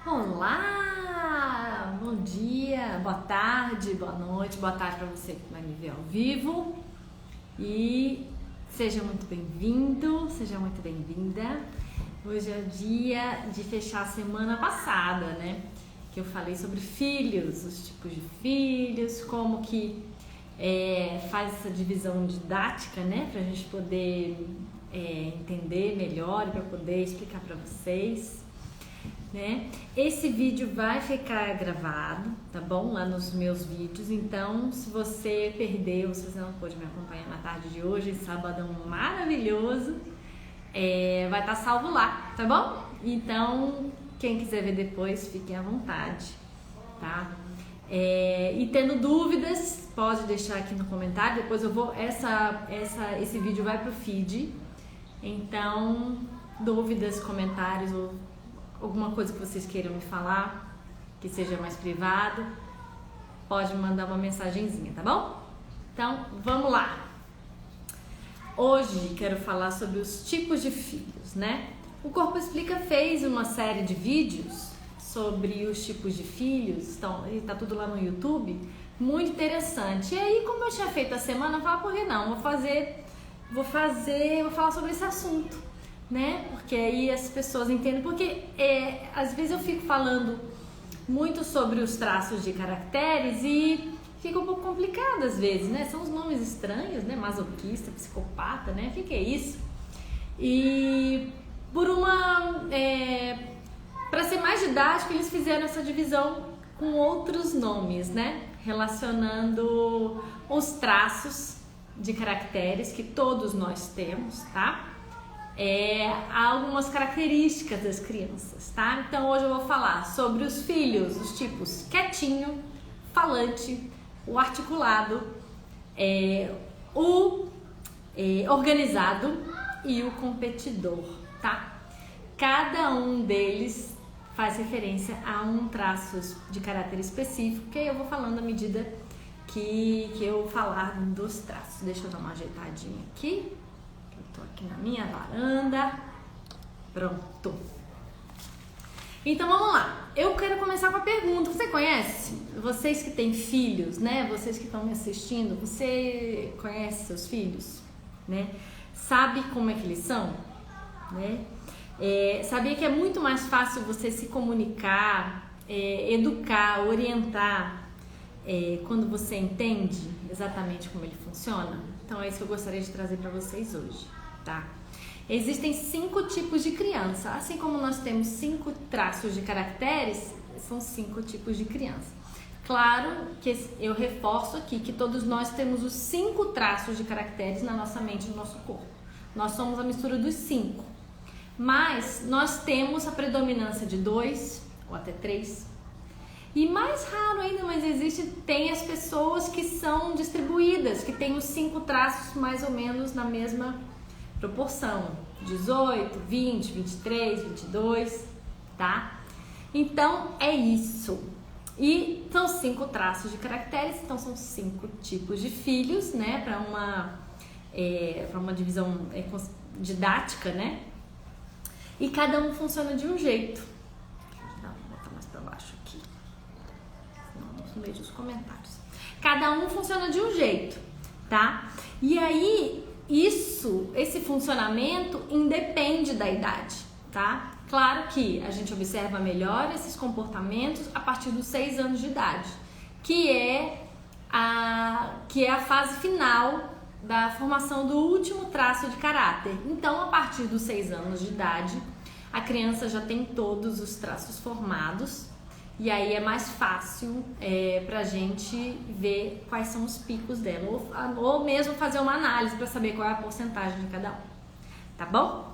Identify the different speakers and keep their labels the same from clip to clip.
Speaker 1: Olá! Bom dia, boa tarde, boa noite, boa tarde para você que vai me ver ao vivo. E seja muito bem-vindo, seja muito bem-vinda. Hoje é o dia de fechar a semana passada, né? Que eu falei sobre filhos, os tipos de filhos, como que faz essa divisão didática, né? Pra gente poder entender melhor e para poder explicar para vocês. Né? Esse vídeo vai ficar gravado, tá bom? Lá nos meus vídeos. Então, se você perdeu, se você não pôde me acompanhar na tarde de hoje, sabadão maravilhoso, vai estar salvo lá, tá bom? Então, quem quiser ver depois, fiquem à vontade, tá? E tendo dúvidas, pode deixar aqui no comentário. Depois eu vou. Esse vídeo vai pro feed. Então, dúvidas, comentários ou alguma coisa que vocês queiram me falar, que seja mais privado, pode me mandar uma mensagenzinha, tá bom? Então, vamos lá! Hoje quero falar sobre os tipos de filhos, né? O Corpo Explica fez uma série de vídeos sobre os tipos de filhos, então, tá tudo lá no YouTube, muito interessante. E aí, como eu tinha feito a semana, eu falei, por que não? Vou falar sobre esse assunto. Né? Porque aí as pessoas entendem, porque às vezes eu fico falando muito sobre os traços de caracteres e fica um pouco complicado às vezes, né? São os nomes estranhos, né? Masoquista, psicopata, né? O que é isso? E para ser mais didático, eles fizeram essa divisão com outros nomes, né? Relacionando os traços de caracteres que todos nós temos, tá? Há algumas características das crianças, tá? Então hoje eu vou falar sobre os filhos, os tipos quietinho, falante, o articulado, o organizado e o competidor, tá? Cada um deles faz referência a um traço de caráter específico, que eu vou falando à medida que eu falar dos traços. Deixa eu dar uma ajeitadinha aqui. Tô aqui na minha varanda. Pronto. Então vamos lá. Eu quero começar com a pergunta. Você conhece? Vocês que têm filhos, né? Vocês que estão me assistindo, você conhece seus filhos, né? Sabe como é que eles são, né? Sabia que é muito mais fácil você se comunicar, educar, orientar, quando você entende exatamente como ele funciona? Então é isso que eu gostaria de trazer para vocês hoje, tá? Existem 5 tipos de criança, assim como nós temos 5 traços de caracteres, são 5 tipos de criança. Claro que eu reforço aqui que todos nós temos os 5 traços de caracteres na nossa mente, no nosso corpo. Nós somos a mistura dos 5, mas nós temos a predominância de 2 ou até 3. E mais raro ainda, mas tem as pessoas que são distribuídas, que têm os 5 traços mais ou menos na mesma proporção. 18, 20, 23, 22, tá? Então, é isso. E são 5 traços de caracteres, então são 5 tipos de filhos, né? Para uma divisão didática, né? E cada um funciona de um jeito. No meio dos comentários. Cada um funciona de um jeito, tá? E aí, esse funcionamento independe da idade, tá? Claro que a gente observa melhor esses comportamentos a partir dos 6 anos de idade, que é a fase final da formação do último traço de caráter. Então, a partir dos 6 anos de idade, a criança já tem todos os traços formados. E aí é mais fácil pra gente ver quais são os picos dela, ou mesmo fazer uma análise para saber qual é a porcentagem de cada um, tá bom?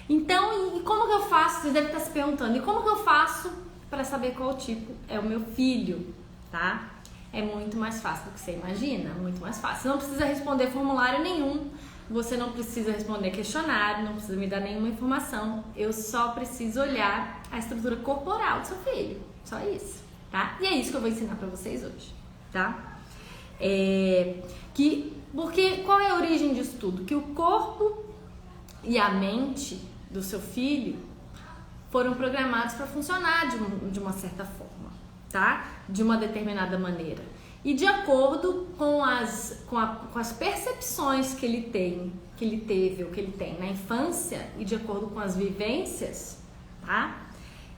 Speaker 1: Então, e como que eu faço? Vocês devem estar se perguntando, e como que eu faço para saber qual tipo é o meu filho, tá? É muito mais fácil do que você imagina, muito mais fácil. Você não precisa responder formulário nenhum, você não precisa responder questionário, não precisa me dar nenhuma informação, eu só preciso olhar a estrutura corporal do seu filho. Só isso, tá? E é isso que eu vou ensinar pra vocês hoje, tá? Porque qual é a origem disso tudo? Que o corpo e a mente do seu filho foram programados para funcionar de uma certa forma, tá? De uma determinada maneira. E de acordo com as percepções que ele teve ou que ele tem na infância e de acordo com as vivências, tá?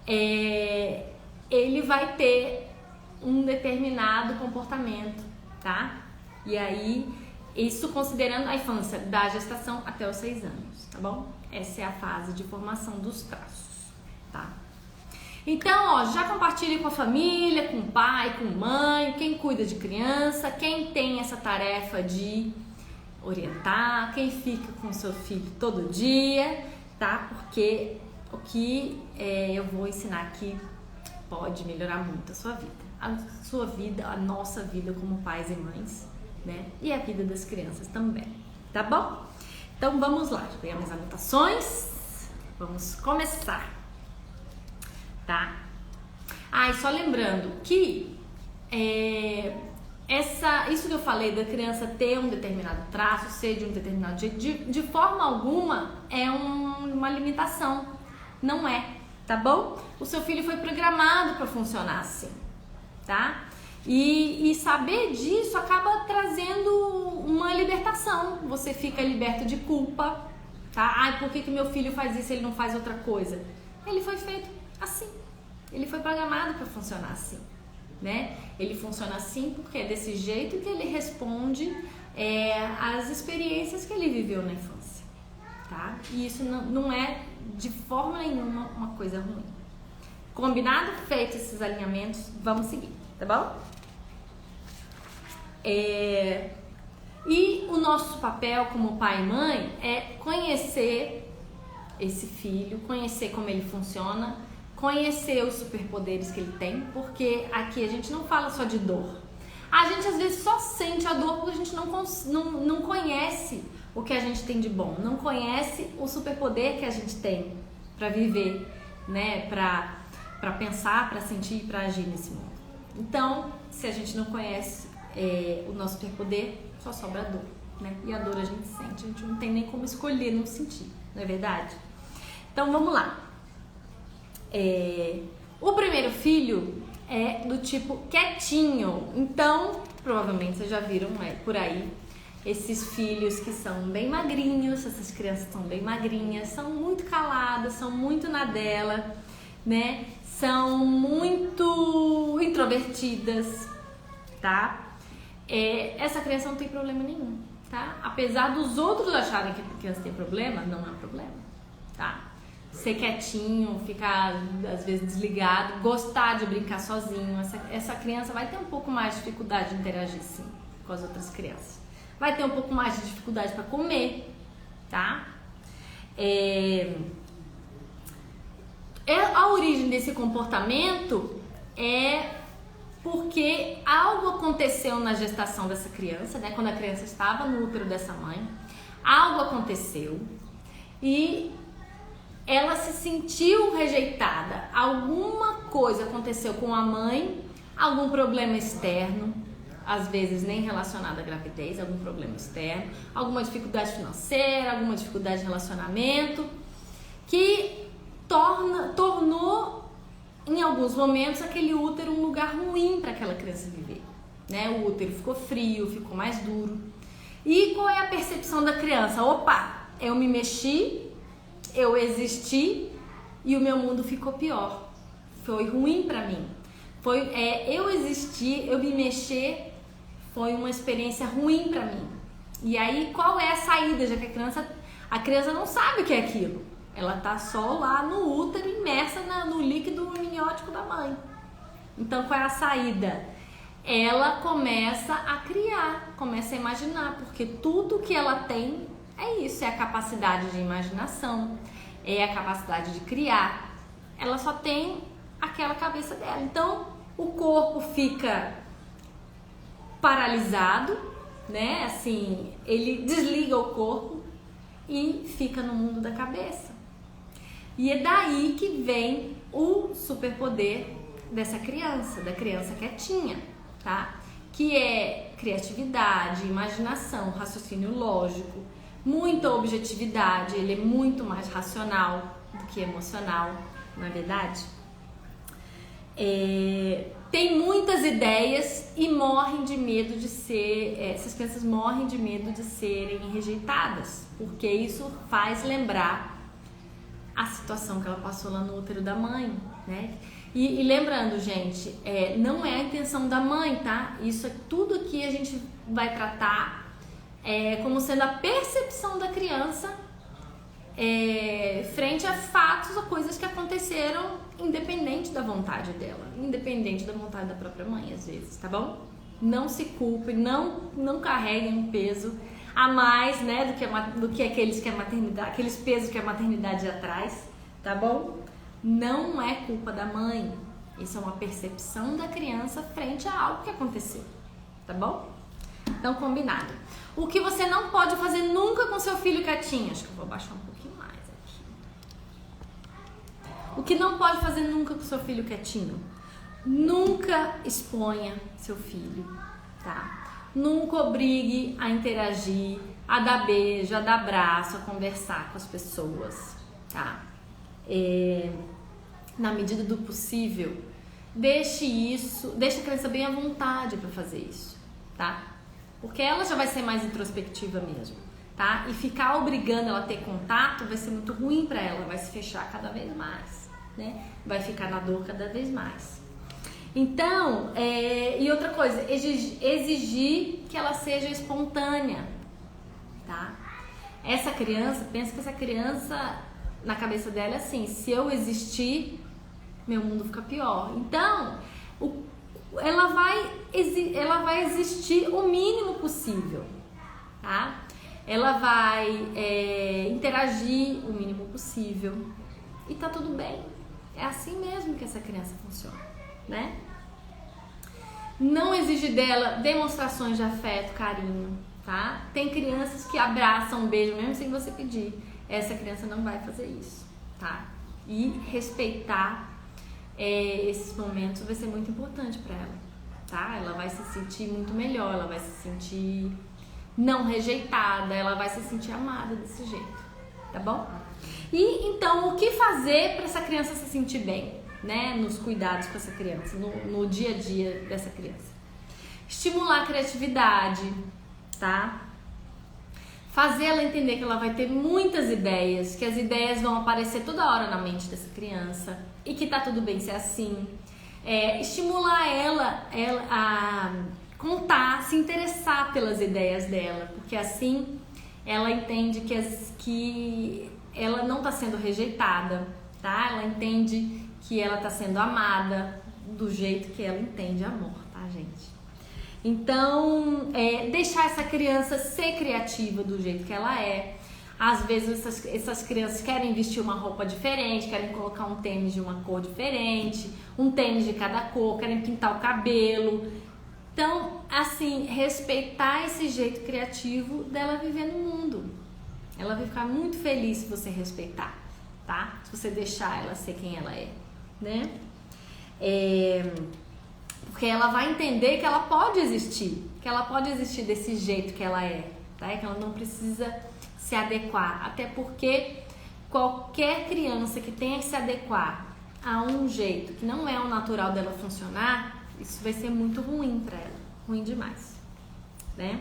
Speaker 1: Ele vai ter um determinado comportamento, tá? E aí, isso considerando a infância, da gestação até os 6 anos, tá bom? Essa é a fase de formação dos traços, tá? Então, ó, já compartilhe com a família, com o pai, com a mãe, quem cuida de criança, quem tem essa tarefa de orientar, quem fica com o seu filho todo dia, tá? Porque o que eu vou ensinar aqui pode melhorar muito a sua vida, a nossa vida como pais e mães, né? E a vida das crianças também, tá bom? Então vamos lá, pegar minhas anotações, vamos começar, tá? E só lembrando que isso que eu falei da criança ter um determinado traço, ser de um determinado jeito, de forma alguma é uma limitação, não é, tá bom? O seu filho foi programado para funcionar assim, tá? E saber disso acaba trazendo uma libertação, você fica liberto de culpa, tá? Por que meu filho faz isso e ele não faz outra coisa? Ele foi feito assim, ele foi programado para funcionar assim, né? Ele funciona assim porque é desse jeito que ele responde às experiências que ele viveu na infância, tá? E isso não é de forma nenhuma uma coisa ruim. Combinado? Feitos esses alinhamentos, vamos seguir, tá bom? E o nosso papel como pai e mãe é conhecer esse filho, conhecer como ele funciona, conhecer os superpoderes que ele tem, porque aqui a gente não fala só de dor. A gente às vezes só sente a dor porque a gente não conhece o que a gente tem de bom, não conhece o superpoder que a gente tem para viver, né? Para pensar, para sentir e para agir nesse mundo. Então, se a gente não conhece o nosso superpoder, só sobra a dor, né? E a dor a gente sente, a gente não tem nem como escolher não sentir, não é verdade? Então vamos lá. O primeiro filho é do tipo quietinho, então provavelmente vocês já viram por aí esses filhos que são bem magrinhos, essas crianças são bem magrinhas, são muito caladas, são muito na dela, né? São muito introvertidas, tá? Essa criança não tem problema nenhum, tá? Apesar dos outros acharem que a criança tem problema, não é um problema, tá? Ser quietinho, ficar às vezes desligado, gostar de brincar sozinho, essa criança vai ter um pouco mais de dificuldade de interagir sim com as outras crianças. Vai ter um pouco mais de dificuldade para comer, tá? A origem desse comportamento é porque algo aconteceu na gestação dessa criança, né? Quando a criança estava no útero dessa mãe, algo aconteceu e ela se sentiu rejeitada. Alguma coisa aconteceu com a mãe, algum problema externo, às vezes nem relacionado à gravidez, algum problema externo, alguma dificuldade financeira, alguma dificuldade de relacionamento, que tornou em alguns momentos aquele útero um lugar ruim para aquela criança viver, né? O útero ficou frio, ficou mais duro. E qual é a percepção da criança? Opa, eu me mexi, eu existi e o meu mundo ficou pior. Foi ruim para mim. Eu existir, eu me mexer, foi uma experiência ruim para mim. E aí, qual é a saída? Já que a criança não sabe o que é aquilo. Ela tá só lá no útero, imersa no líquido amniótico da mãe. Então, qual é a saída? Ela começa a criar, começa a imaginar, porque tudo que ela tem é isso, é a capacidade de imaginação, é a capacidade de criar. Ela só tem aquela cabeça dela. Então, o corpo fica paralisado, né? Assim, ele desliga o corpo e fica no mundo da cabeça. E é daí que vem o superpoder dessa criança, da criança quietinha, tá? Que é criatividade, imaginação, raciocínio lógico, muita objetividade, ele é muito mais racional do que emocional, não é verdade? Tem muitas ideias e morrem de medo de essas crianças morrem de medo de serem rejeitadas, porque isso faz lembrar a situação que ela passou lá no útero da mãe, né? E lembrando, gente, não é a intenção da mãe, tá? Isso é tudo aqui a gente vai tratar como sendo a percepção da criança frente a fatos ou coisas que aconteceram independente da vontade dela, independente da vontade da própria mãe, às vezes, tá bom? Não se culpe, não carreguem um peso a mais, né, do que aqueles que a maternidade, aqueles pesos que a maternidade já traz, tá bom? Não é culpa da mãe, isso é uma percepção da criança frente a algo que aconteceu, tá bom? Então, combinado. O que você não pode fazer nunca com seu filho quietinho, acho que eu vou baixar um pouquinho mais aqui. O que não pode fazer nunca com seu filho quietinho? Nunca exponha seu filho, tá? Nunca obrigue a interagir, a dar beijo, a dar abraço, a conversar com as pessoas, tá? Na medida do possível, deixe a criança bem à vontade para fazer isso, tá? Porque ela já vai ser mais introspectiva mesmo, tá? E ficar obrigando ela a ter contato vai ser muito ruim para ela, vai se fechar cada vez mais, né? Vai ficar na dor cada vez mais. Então, e outra coisa, exigir que ela seja espontânea, tá? Essa criança, pensa que essa criança, na cabeça dela é assim, se eu existir, meu mundo fica pior. Então, ela vai existir o mínimo possível, tá? Ela vai interagir o mínimo possível e tá tudo bem. É assim mesmo que essa criança funciona, né? Não exige dela demonstrações de afeto, carinho, tá? Tem crianças que abraçam um beijo mesmo sem você pedir. Essa criança não vai fazer isso, tá? E respeitar esses momentos vai ser muito importante para ela, tá? Ela vai se sentir muito melhor, ela vai se sentir não rejeitada, ela vai se sentir amada desse jeito, tá bom? E então, o que fazer para essa criança se sentir bem, né? Nos cuidados com essa criança, no dia a dia dessa criança. Estimular a criatividade, tá? Fazer ela entender que ela vai ter muitas ideias, que as ideias vão aparecer toda hora na mente dessa criança e que tá tudo bem ser assim. Estimular ela a contar, se interessar pelas ideias dela, porque assim ela entende que ela não tá sendo rejeitada, tá? Ela entende que ela tá sendo amada do jeito que ela entende amor, tá, gente? Então, deixar essa criança ser criativa do jeito que ela é. Às vezes essas crianças querem vestir uma roupa diferente, querem colocar um tênis de uma cor diferente, um tênis de cada cor, querem pintar o cabelo. Então, assim, respeitar esse jeito criativo dela viver no mundo. Ela vai ficar muito feliz se você respeitar, tá? Se você deixar ela ser quem ela é, né? Porque ela vai entender que ela pode existir desse jeito que ela é, tá? Que ela não precisa se adequar, até porque qualquer criança que tenha que se adequar a um jeito que não é o natural dela funcionar, isso vai ser muito ruim para ela, ruim demais, né?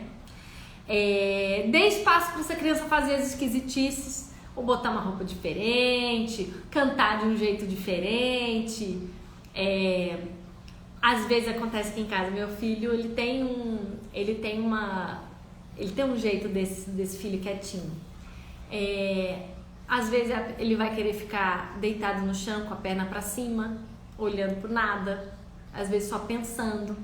Speaker 1: Dê espaço para essa criança fazer as esquisitices, ou botar uma roupa diferente, cantar de um jeito diferente. Às vezes acontece aqui em casa, meu filho, ele tem um jeito desse filho quietinho. Às vezes ele vai querer ficar deitado no chão com a perna para cima, olhando pro nada, às vezes só pensando.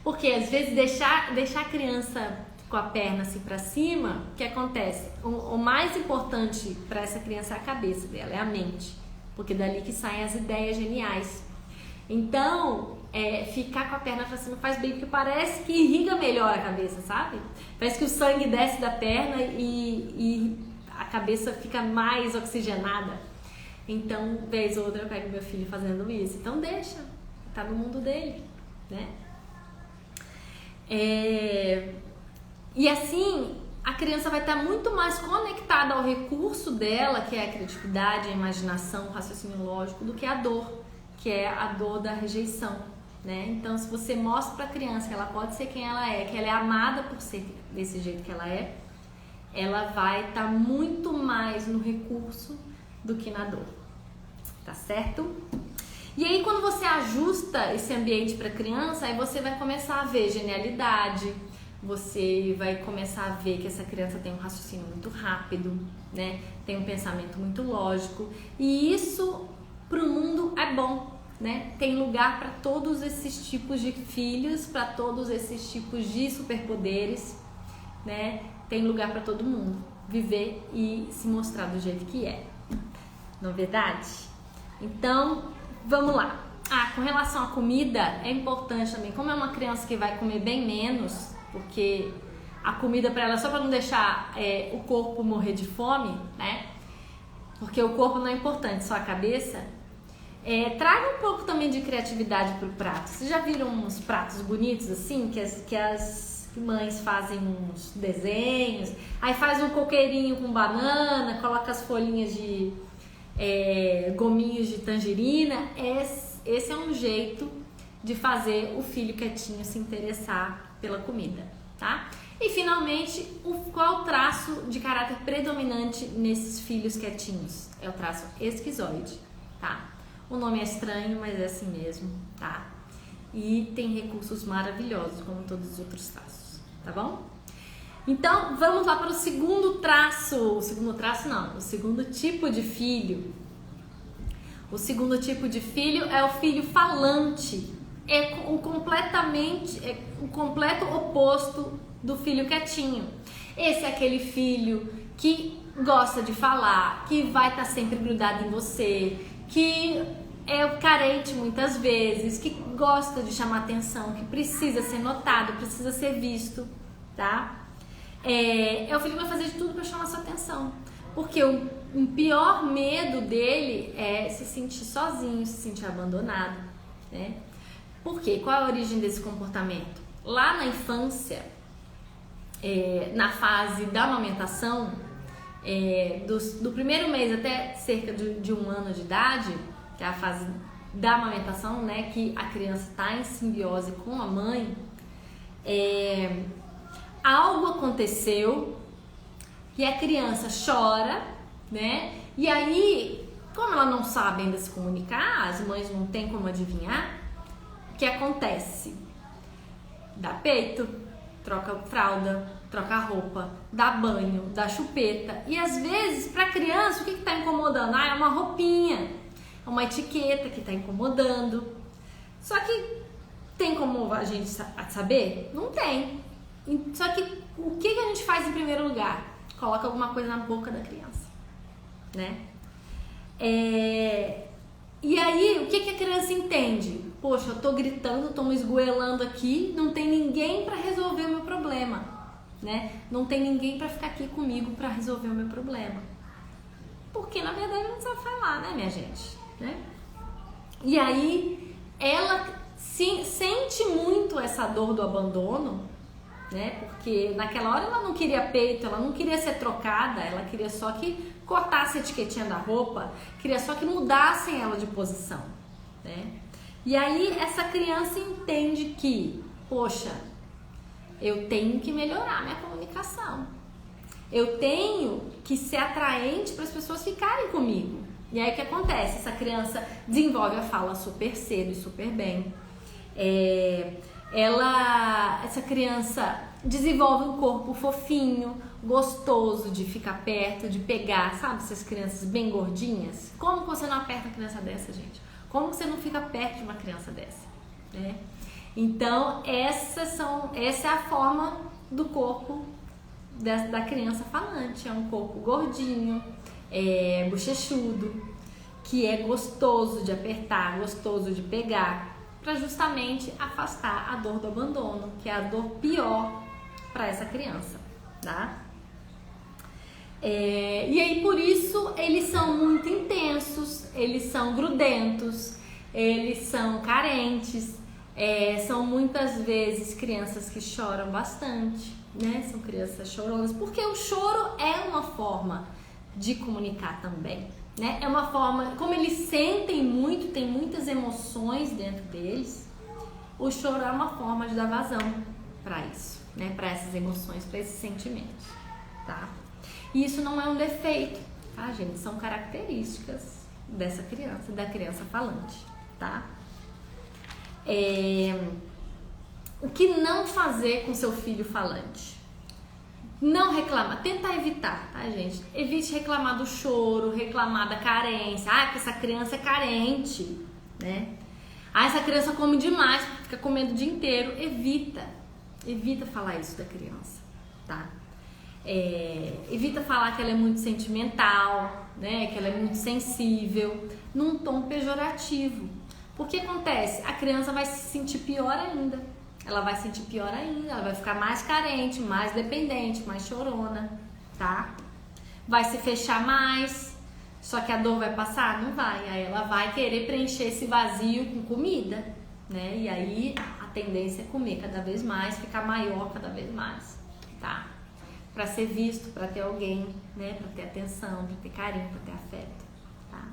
Speaker 1: Porque às vezes deixar a criança com a perna assim para cima, o que acontece? O mais importante para essa criança é a cabeça dela, é a mente, porque dali que saem as ideias geniais. Então, ficar com a perna pra cima faz bem, porque parece que irriga melhor a cabeça, sabe? Parece que o sangue desce da perna e a cabeça fica mais oxigenada. Então, vez ou outra eu pego meu filho fazendo isso. Então deixa, tá no mundo dele, né? E assim, a criança vai estar muito mais conectada ao recurso dela, que é a criatividade, a imaginação, o raciocínio lógico, do que a dor, que é a dor da rejeição, né? Então, se você mostra para a criança que ela pode ser quem ela é, que ela é amada por ser desse jeito que ela vai estar muito mais no recurso do que na dor, tá certo? E aí, quando você ajusta esse ambiente para a criança, aí você vai começar a ver genialidade, você vai começar a ver que essa criança tem um raciocínio muito rápido, né? Tem um pensamento muito lógico, e isso para o mundo é bom, né? Tem lugar para todos esses tipos de filhos, para todos esses tipos de superpoderes, né? Tem lugar para todo mundo viver e se mostrar do jeito que é. Não é verdade? Então, vamos lá. Com relação à comida, é importante também, como é uma criança que vai comer bem menos, porque a comida para ela é só para não deixar o corpo morrer de fome, né? Porque o corpo não é importante, só a cabeça. Traga um pouco também de criatividade pro prato. Vocês já viram uns pratos bonitos assim, que as mães fazem uns desenhos, aí faz um coqueirinho com banana, coloca as folhinhas de gominhos de tangerina. Esse é um jeito de fazer o filho quietinho se interessar pela comida, tá? E finalmente, qual o traço de caráter predominante nesses filhos quietinhos? É o traço esquizoide, tá? O nome é estranho, mas é assim mesmo, tá? E tem recursos maravilhosos, como todos os outros traços, tá bom? Então, vamos lá para o segundo traço. O segundo tipo de filho. O segundo tipo de filho é o filho falante. É o completo oposto do filho quietinho. Esse é aquele filho que gosta de falar, que vai estar sempre grudado em você, que é carente muitas vezes, que gosta de chamar atenção, que precisa ser notado, precisa ser visto, tá? É o filho que vai fazer de tudo para chamar sua atenção, porque o pior medo dele é se sentir sozinho, se sentir abandonado, né? Por quê? Qual é a origem desse comportamento? Lá na infância, na fase da amamentação, do primeiro mês até cerca de 1 ano de idade, que é a fase da amamentação, né, que a criança está em simbiose com a mãe, algo aconteceu e a criança chora, né? E aí, como ela não sabe ainda se comunicar, as mães não têm como adivinhar, o que acontece? Dá peito, troca fralda, troca roupa, dá banho, dá chupeta. E às vezes, para a criança, o que está incomodando? É uma roupinha, é uma etiqueta que está incomodando. Só que tem como a gente saber? Não tem. Só que o que a gente faz em primeiro lugar? Coloca alguma coisa na boca da criança, né? E aí, o que a criança entende? Poxa, eu tô gritando, tô me esgoelando aqui, não tem ninguém para resolver o meu problema, né? Não tem ninguém para ficar aqui comigo para resolver o meu problema. Porque, na verdade, não sabe falar, né, minha gente? Né? E aí, ela sente muito essa dor do abandono, né? Porque naquela hora ela não queria peito, ela não queria ser trocada, ela queria só que cortasse a etiquetinha da roupa, queria só que mudassem ela de posição, né? E aí essa criança entende que, poxa, eu tenho que melhorar minha comunicação, eu tenho que ser atraente para as pessoas ficarem comigo. E aí o que acontece? Essa criança desenvolve a fala super cedo e super bem. Essa criança desenvolve um corpo fofinho, gostoso de ficar perto, de pegar, sabe? Essas crianças bem gordinhas. Como você não aperta uma criança dessa, gente? Como você não fica perto de uma criança dessa, né? Então, essa é a forma do corpo da criança falante. É um corpo gordinho, bochechudo, que é gostoso de apertar, gostoso de pegar, para justamente afastar a dor do abandono, que é a dor pior para essa criança, tá? E aí, por isso, eles são muito intensos, eles são grudentos, eles são carentes, são muitas vezes crianças que choram bastante, né? São crianças choronas, porque o choro é uma forma de comunicar também, né? É uma forma, como eles sentem muito, tem muitas emoções dentro deles, o choro é uma forma de dar vazão para isso, né? Para essas emoções, para esses sentimentos, tá? E isso não é um defeito, tá, gente? São características dessa criança, da criança falante, tá? O que não fazer com seu filho falante? Não reclamar, tentar evitar, tá, gente? Evite reclamar do choro, reclamar da carência. Ah, porque essa criança é carente, né? Ah, essa criança come demais, fica comendo o dia inteiro. Evita falar isso da criança, tá? Evita falar que ela é muito sentimental, né? Que ela é muito sensível, num tom pejorativo. Porque acontece, a criança vai se sentir pior ainda. Ela vai sentir pior ainda, ela vai ficar mais carente, mais dependente, mais chorona, tá? Vai se fechar mais, só que a dor vai passar? Não vai. Aí ela vai querer preencher esse vazio com comida, né? E aí a tendência é comer cada vez mais, ficar maior cada vez mais, tá? Pra ser visto, pra ter alguém, né? Pra ter atenção, pra ter carinho, pra ter afeto, tá?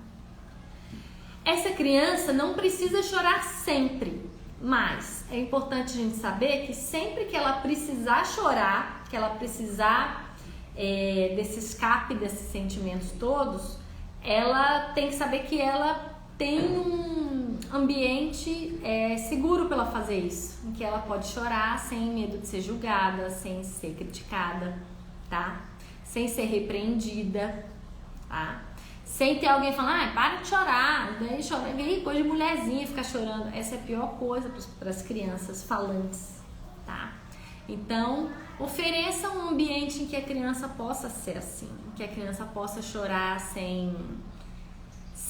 Speaker 1: Essa criança não precisa chorar sempre. Mas é importante a gente saber que sempre que ela precisar chorar, que ela precisar desse escape desses sentimentos todos, ela tem que saber que ela tem um ambiente seguro para ela fazer isso, em que ela pode chorar sem medo de ser julgada, sem ser criticada, tá? Sem ser repreendida, tá? Sem ter alguém falando, para de chorar, daí chora, coisa de mulherzinha ficar chorando. Essa é a pior coisa para as crianças falantes, tá? Então, ofereça um ambiente em que a criança possa ser assim, em que a criança possa chorar sem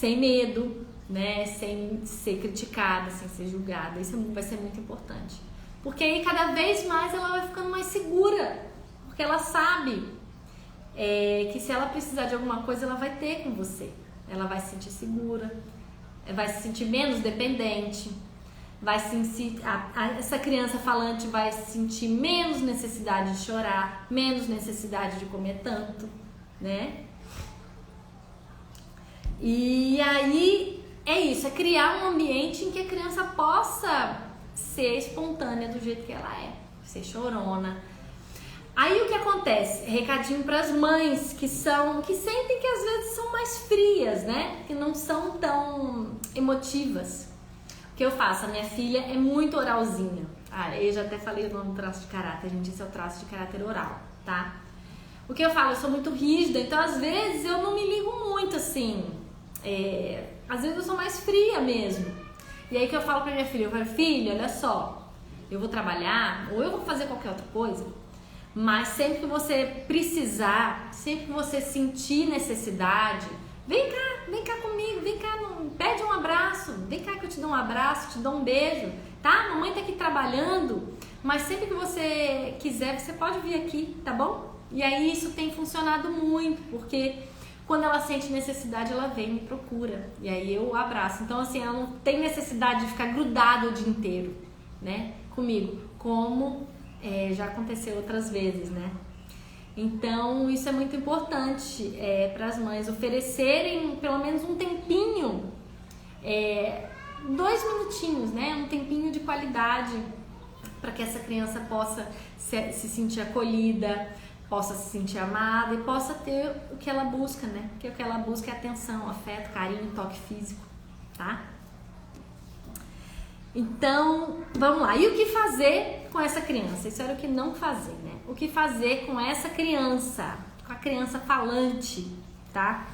Speaker 1: medo, né? Sem ser criticada, sem ser julgada. Isso vai ser muito importante. Porque aí cada vez mais ela vai ficando mais segura, porque ela sabe que se ela precisar de alguma coisa, ela vai ter com você. Ela vai se sentir segura, vai se sentir menos dependente, essa criança falante vai sentir menos necessidade de chorar, menos necessidade de comer tanto, né? E aí é isso, é criar um ambiente em que a criança possa ser espontânea do jeito que ela é, ser chorona. Aí o que acontece? Recadinho para as mães que sentem que às vezes são mais frias, né? Que não são tão emotivas. O que eu faço? A minha filha é muito oralzinha. Eu já até falei o nome do traço de caráter, a gente disse é o traço de caráter oral, tá? O que eu falo? Eu sou muito rígida, então às vezes eu não me ligo muito assim. Às vezes eu sou mais fria mesmo. E aí que eu falo pra minha filha, filha, olha só, eu vou trabalhar ou eu vou fazer qualquer outra coisa, mas sempre que você precisar, sempre que você sentir necessidade, vem cá comigo, vem cá, pede um abraço, vem cá que eu te dou um abraço, te dou um beijo, tá? Mamãe tá aqui trabalhando, mas sempre que você quiser, você pode vir aqui, tá bom? E aí isso tem funcionado muito, porque quando ela sente necessidade, ela vem e me procura, e aí eu abraço. Então assim, ela não tem necessidade de ficar grudada o dia inteiro, né, comigo, como já aconteceu outras vezes, né? Então isso é muito importante para as mães oferecerem pelo menos um tempinho, 2 minutinhos, né? Um tempinho de qualidade para que essa criança possa se sentir acolhida, possa se sentir amada e possa ter o que ela busca, né? Porque o que ela busca é atenção, afeto, carinho, toque físico, tá? Então, vamos lá. E o que fazer com essa criança? Isso era o que não fazer, né? O que fazer com essa criança, com a criança falante, tá?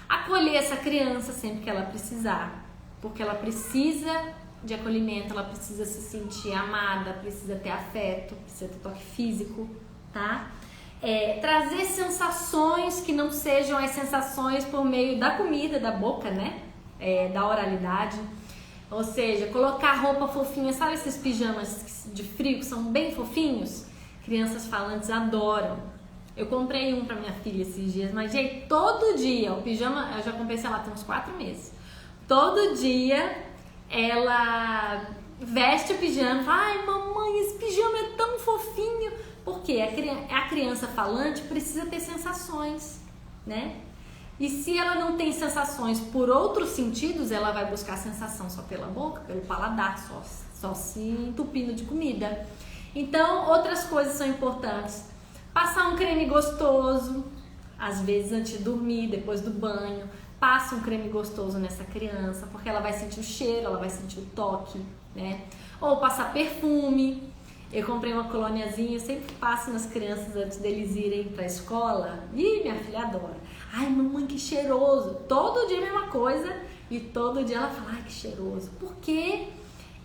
Speaker 1: Acolher essa criança sempre que ela precisar, porque ela precisa de acolhimento, ela precisa se sentir amada, precisa ter afeto, precisa ter toque físico, tá? Trazer sensações que não sejam as sensações por meio da comida, da boca, né? Da oralidade. Ou seja, colocar roupa fofinha, sabe esses pijamas de frio que são bem fofinhos? Crianças falantes adoram. Eu comprei um pra minha filha esses dias, mas gente, todo dia, o pijama, eu já comprei, sei lá, tem uns 4 meses. Todo dia ela veste o pijama e fala, ai mamãe, esse pijama é tão fofinho, Porque a criança falante precisa ter sensações, né? E se ela não tem sensações por outros sentidos, ela vai buscar sensação só pela boca, pelo paladar, só se entupindo de comida. Então, outras coisas são importantes. Passar um creme gostoso, às vezes antes de dormir, depois do banho. Passa um creme gostoso nessa criança, porque ela vai sentir o cheiro, ela vai sentir o toque, né? Ou passar perfume. Eu comprei uma colôniazinha, eu sempre passo nas crianças antes deles irem pra escola. Ih, minha filha adora. Ai, mamãe, que cheiroso. Todo dia a mesma coisa e todo dia ela fala, ai, que cheiroso. Porque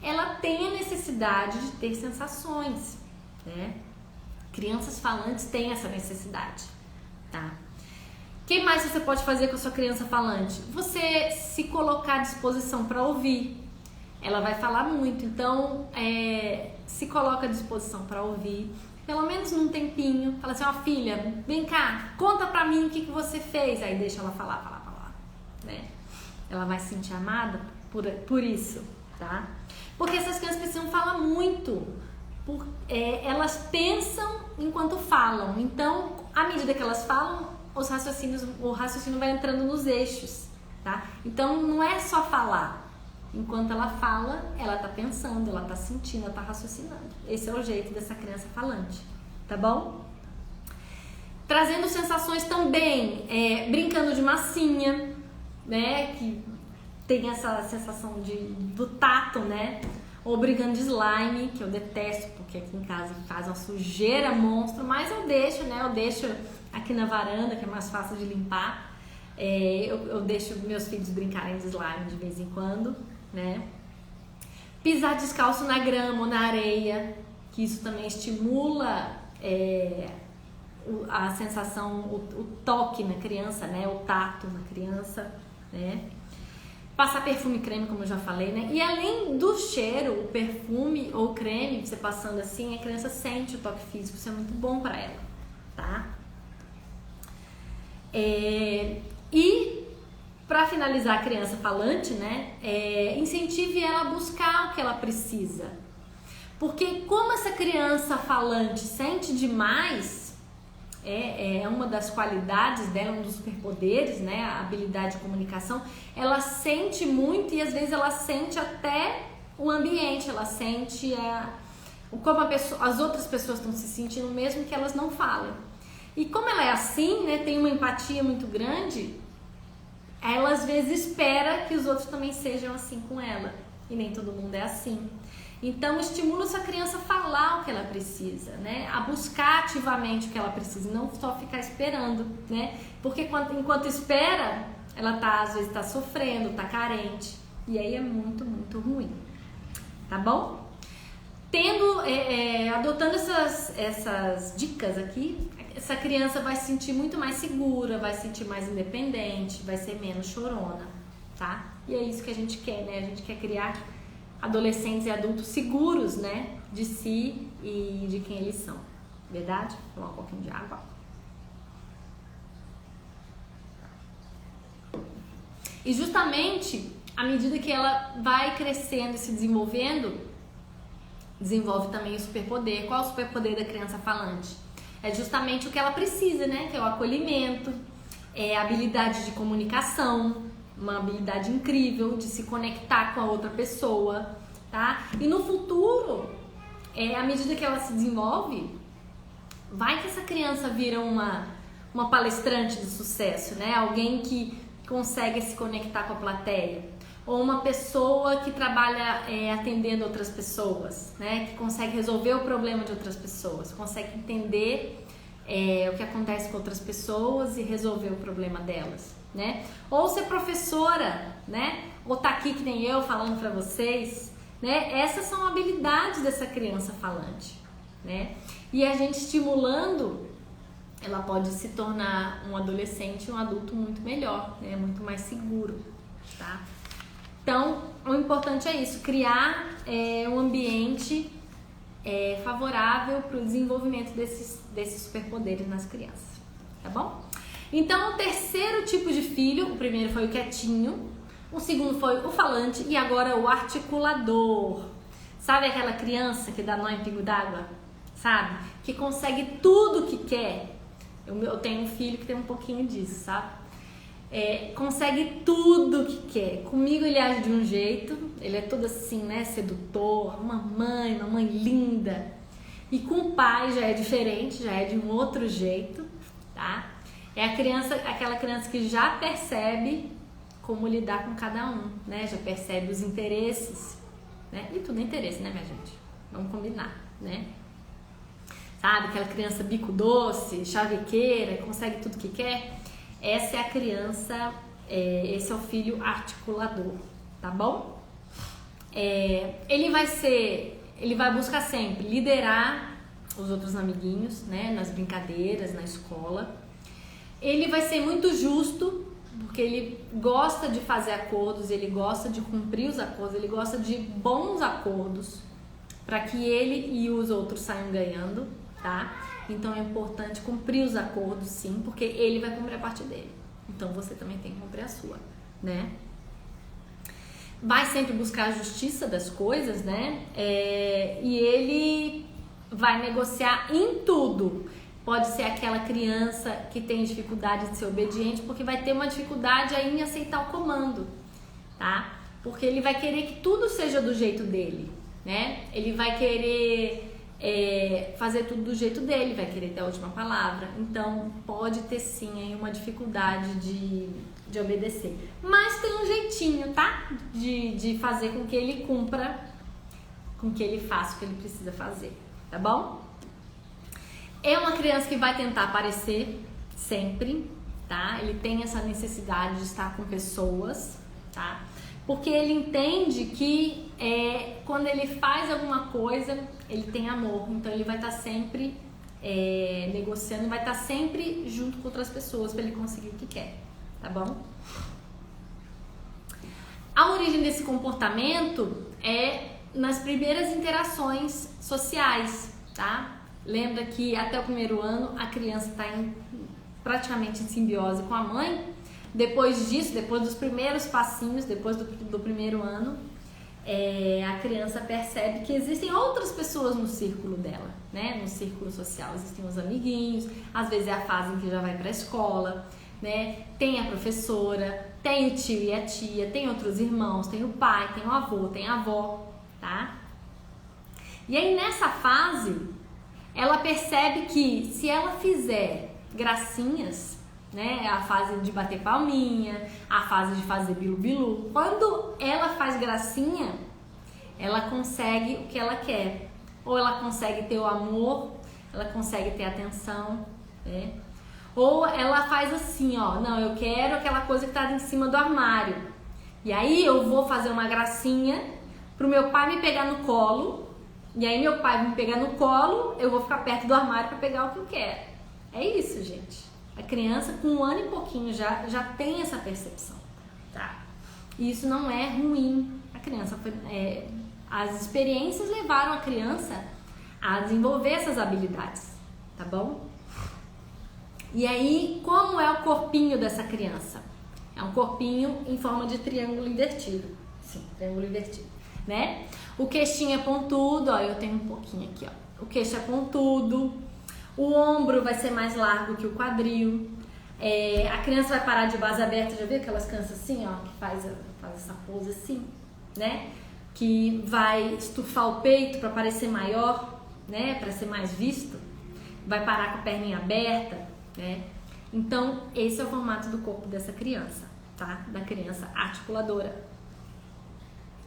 Speaker 1: ela tem a necessidade de ter sensações, né? Crianças falantes têm essa necessidade, tá? O que mais você pode fazer com a sua criança falante? Você se colocar à disposição para ouvir. Ela vai falar muito, então se coloca à disposição para ouvir, pelo menos num tempinho. Fala assim, ó, filha, vem cá, conta pra mim o que você fez. Aí deixa ela falar, né? Ela vai se sentir amada por isso, tá? Porque essas crianças precisam falar muito. Elas pensam enquanto falam. Então, à medida que elas falam, o raciocínio vai entrando nos eixos, tá? Então, não é só falar. Enquanto ela fala, ela tá pensando, ela tá sentindo, ela tá raciocinando. Esse é o jeito dessa criança falante, tá bom? Trazendo sensações também, brincando de massinha, né? Que tem essa sensação do tato, né? Ou brincando de slime, que eu detesto, porque aqui em casa faz uma sujeira monstro, mas eu deixo, né? Eu deixo aqui na varanda, que é mais fácil de limpar. Eu deixo meus filhos brincarem de slime de vez em quando, né? Pisar descalço na grama ou na areia, que isso também estimula a sensação, o toque na criança, né? O tato na criança, né? Passar perfume e creme, como eu já falei, né? E além do cheiro, o perfume ou o creme, você passando assim, a criança sente o toque físico, isso é muito bom pra ela, tá? E para finalizar a criança falante, né? Incentive ela a buscar o que ela precisa. Porque como essa criança falante sente demais, é uma das qualidades dela, um dos superpoderes, né? A habilidade de comunicação. Ela sente muito e às vezes ela sente até o ambiente, ela sente como as outras pessoas estão se sentindo, mesmo que elas não falem. E como ela é assim, né? Tem uma empatia muito grande, ela às vezes espera que os outros também sejam assim com ela. E nem todo mundo é assim. Então, estimula sua criança a falar o que ela precisa, né? A buscar ativamente o que ela precisa, não só ficar esperando, né? Porque enquanto espera, ela às vezes tá sofrendo, tá carente. E aí é muito, muito ruim. Tá bom? Adotando essas dicas aqui, essa criança vai se sentir muito mais segura, vai se sentir mais independente, vai ser menos chorona, tá? E é isso que a gente quer, né? A gente quer criar adolescentes e adultos seguros, né? De si e de quem eles são. Verdade? Vou tomar um pouquinho de água. E justamente, à medida que ela vai crescendo e se desenvolvendo, desenvolve também o superpoder. Qual é o superpoder da criança falante? É justamente o que ela precisa, né? Que é o acolhimento, a habilidade de comunicação, uma habilidade incrível de se conectar com a outra pessoa, tá? E no futuro, à medida que ela se desenvolve, vai que essa criança vira uma palestrante de sucesso, né? Alguém que consegue se conectar com a plateia. Ou uma pessoa que trabalha atendendo outras pessoas, né? Que consegue resolver o problema de outras pessoas, consegue entender o que acontece com outras pessoas e resolver o problema delas, né? Ou ser professora, né? Ou tá aqui que nem eu falando pra vocês, né? Essas são habilidades dessa criança falante, né? E a gente estimulando, ela pode se tornar um adolescente, um adulto muito melhor, né? Muito mais seguro, tá? Então, o importante é isso, criar um ambiente favorável para o desenvolvimento desses superpoderes nas crianças, tá bom? Então, o terceiro tipo de filho, o primeiro foi o quietinho, o segundo foi o falante e agora o articulador. Sabe aquela criança que dá nó em pingo d'água? sabe? Que consegue tudo que quer. Eu tenho um filho que tem um pouquinho disso, sabe? Consegue tudo que quer. Comigo ele age de um jeito, ele é todo assim, né? Sedutor, uma mãe linda. E com o pai já é diferente, já é de um outro jeito, tá? É aquela criança que já percebe como lidar com cada um, né? Já percebe os interesses, né? E tudo é interesse, né, minha gente? Vamos combinar, né? Sabe, aquela criança bico doce, chavequeira, consegue tudo que quer. Essa é a criança, esse é o filho articulador, tá bom? Ele vai buscar sempre liderar os outros amiguinhos, né, nas brincadeiras, na escola. Ele vai ser muito justo, porque ele gosta de fazer acordos, ele gosta de cumprir os acordos, ele gosta de bons acordos, para que ele e os outros saiam ganhando, tá? Então é importante cumprir os acordos, sim, porque ele vai cumprir a parte dele. Então você também tem que cumprir a sua, né? Vai sempre buscar a justiça das coisas, né? E ele vai negociar em tudo. Pode ser aquela criança que tem dificuldade de ser obediente, porque vai ter uma dificuldade aí em aceitar o comando, tá? Porque ele vai querer que tudo seja do jeito dele, né? Ele vai querer fazer tudo do jeito dele, vai querer ter a última palavra. Então pode ter sim aí uma dificuldade de obedecer. Mas tem um jeitinho, tá? De fazer com que ele cumpra, com que ele faça o que ele precisa fazer, tá bom? É uma criança que vai tentar aparecer sempre, tá? Ele tem essa necessidade de estar com pessoas, tá? Porque ele entende que quando ele faz alguma coisa, ele tem amor. Então ele vai estar sempre negociando, vai estar sempre junto com outras pessoas para ele conseguir o que quer, tá bom? A origem desse comportamento é nas primeiras interações sociais, tá? Lembra que até o primeiro ano a criança está praticamente em simbiose com a mãe. Depois disso, depois dos primeiros passinhos, depois do primeiro ano, a criança percebe que existem outras pessoas no círculo dela, né? No círculo social. Existem os amiguinhos, às vezes é a fase em que já vai para a escola, né? Tem a professora, tem o tio e a tia, tem outros irmãos, tem o pai, tem o avô, tem a avó, tá? E aí nessa fase, ela percebe que se ela fizer gracinhas, né, a fase de bater palminha, a fase de fazer bilu-bilu, quando ela faz gracinha, ela consegue o que ela quer. Ou ela consegue ter o amor, ela consegue ter atenção, né? Ou ela faz assim, ó, não, eu quero aquela coisa que tá em cima do armário. E aí eu vou fazer uma gracinha pro meu pai me pegar no colo. E aí meu pai me pegar no colo, eu vou ficar perto do armário para pegar o que eu quero. É isso, gente. A criança com 1 ano e pouquinho já tem essa percepção, tá? E isso não é ruim. A criança as experiências levaram a criança a desenvolver essas habilidades, tá bom? E aí, como é o corpinho dessa criança? É um corpinho em forma de triângulo invertido. Sim, triângulo invertido, né? O queixinho é pontudo, ó, eu tenho um pouquinho aqui, ó. O queixo é pontudo, o ombro vai ser mais largo que o quadril, a criança vai parar de base aberta, já viu aquelas crianças assim, ó, que faz essa pose assim, né? Que vai estufar o peito para parecer maior, né? Para ser mais visto, vai parar com a perninha aberta, né? Então, esse é o formato do corpo dessa criança, tá? Da criança articuladora,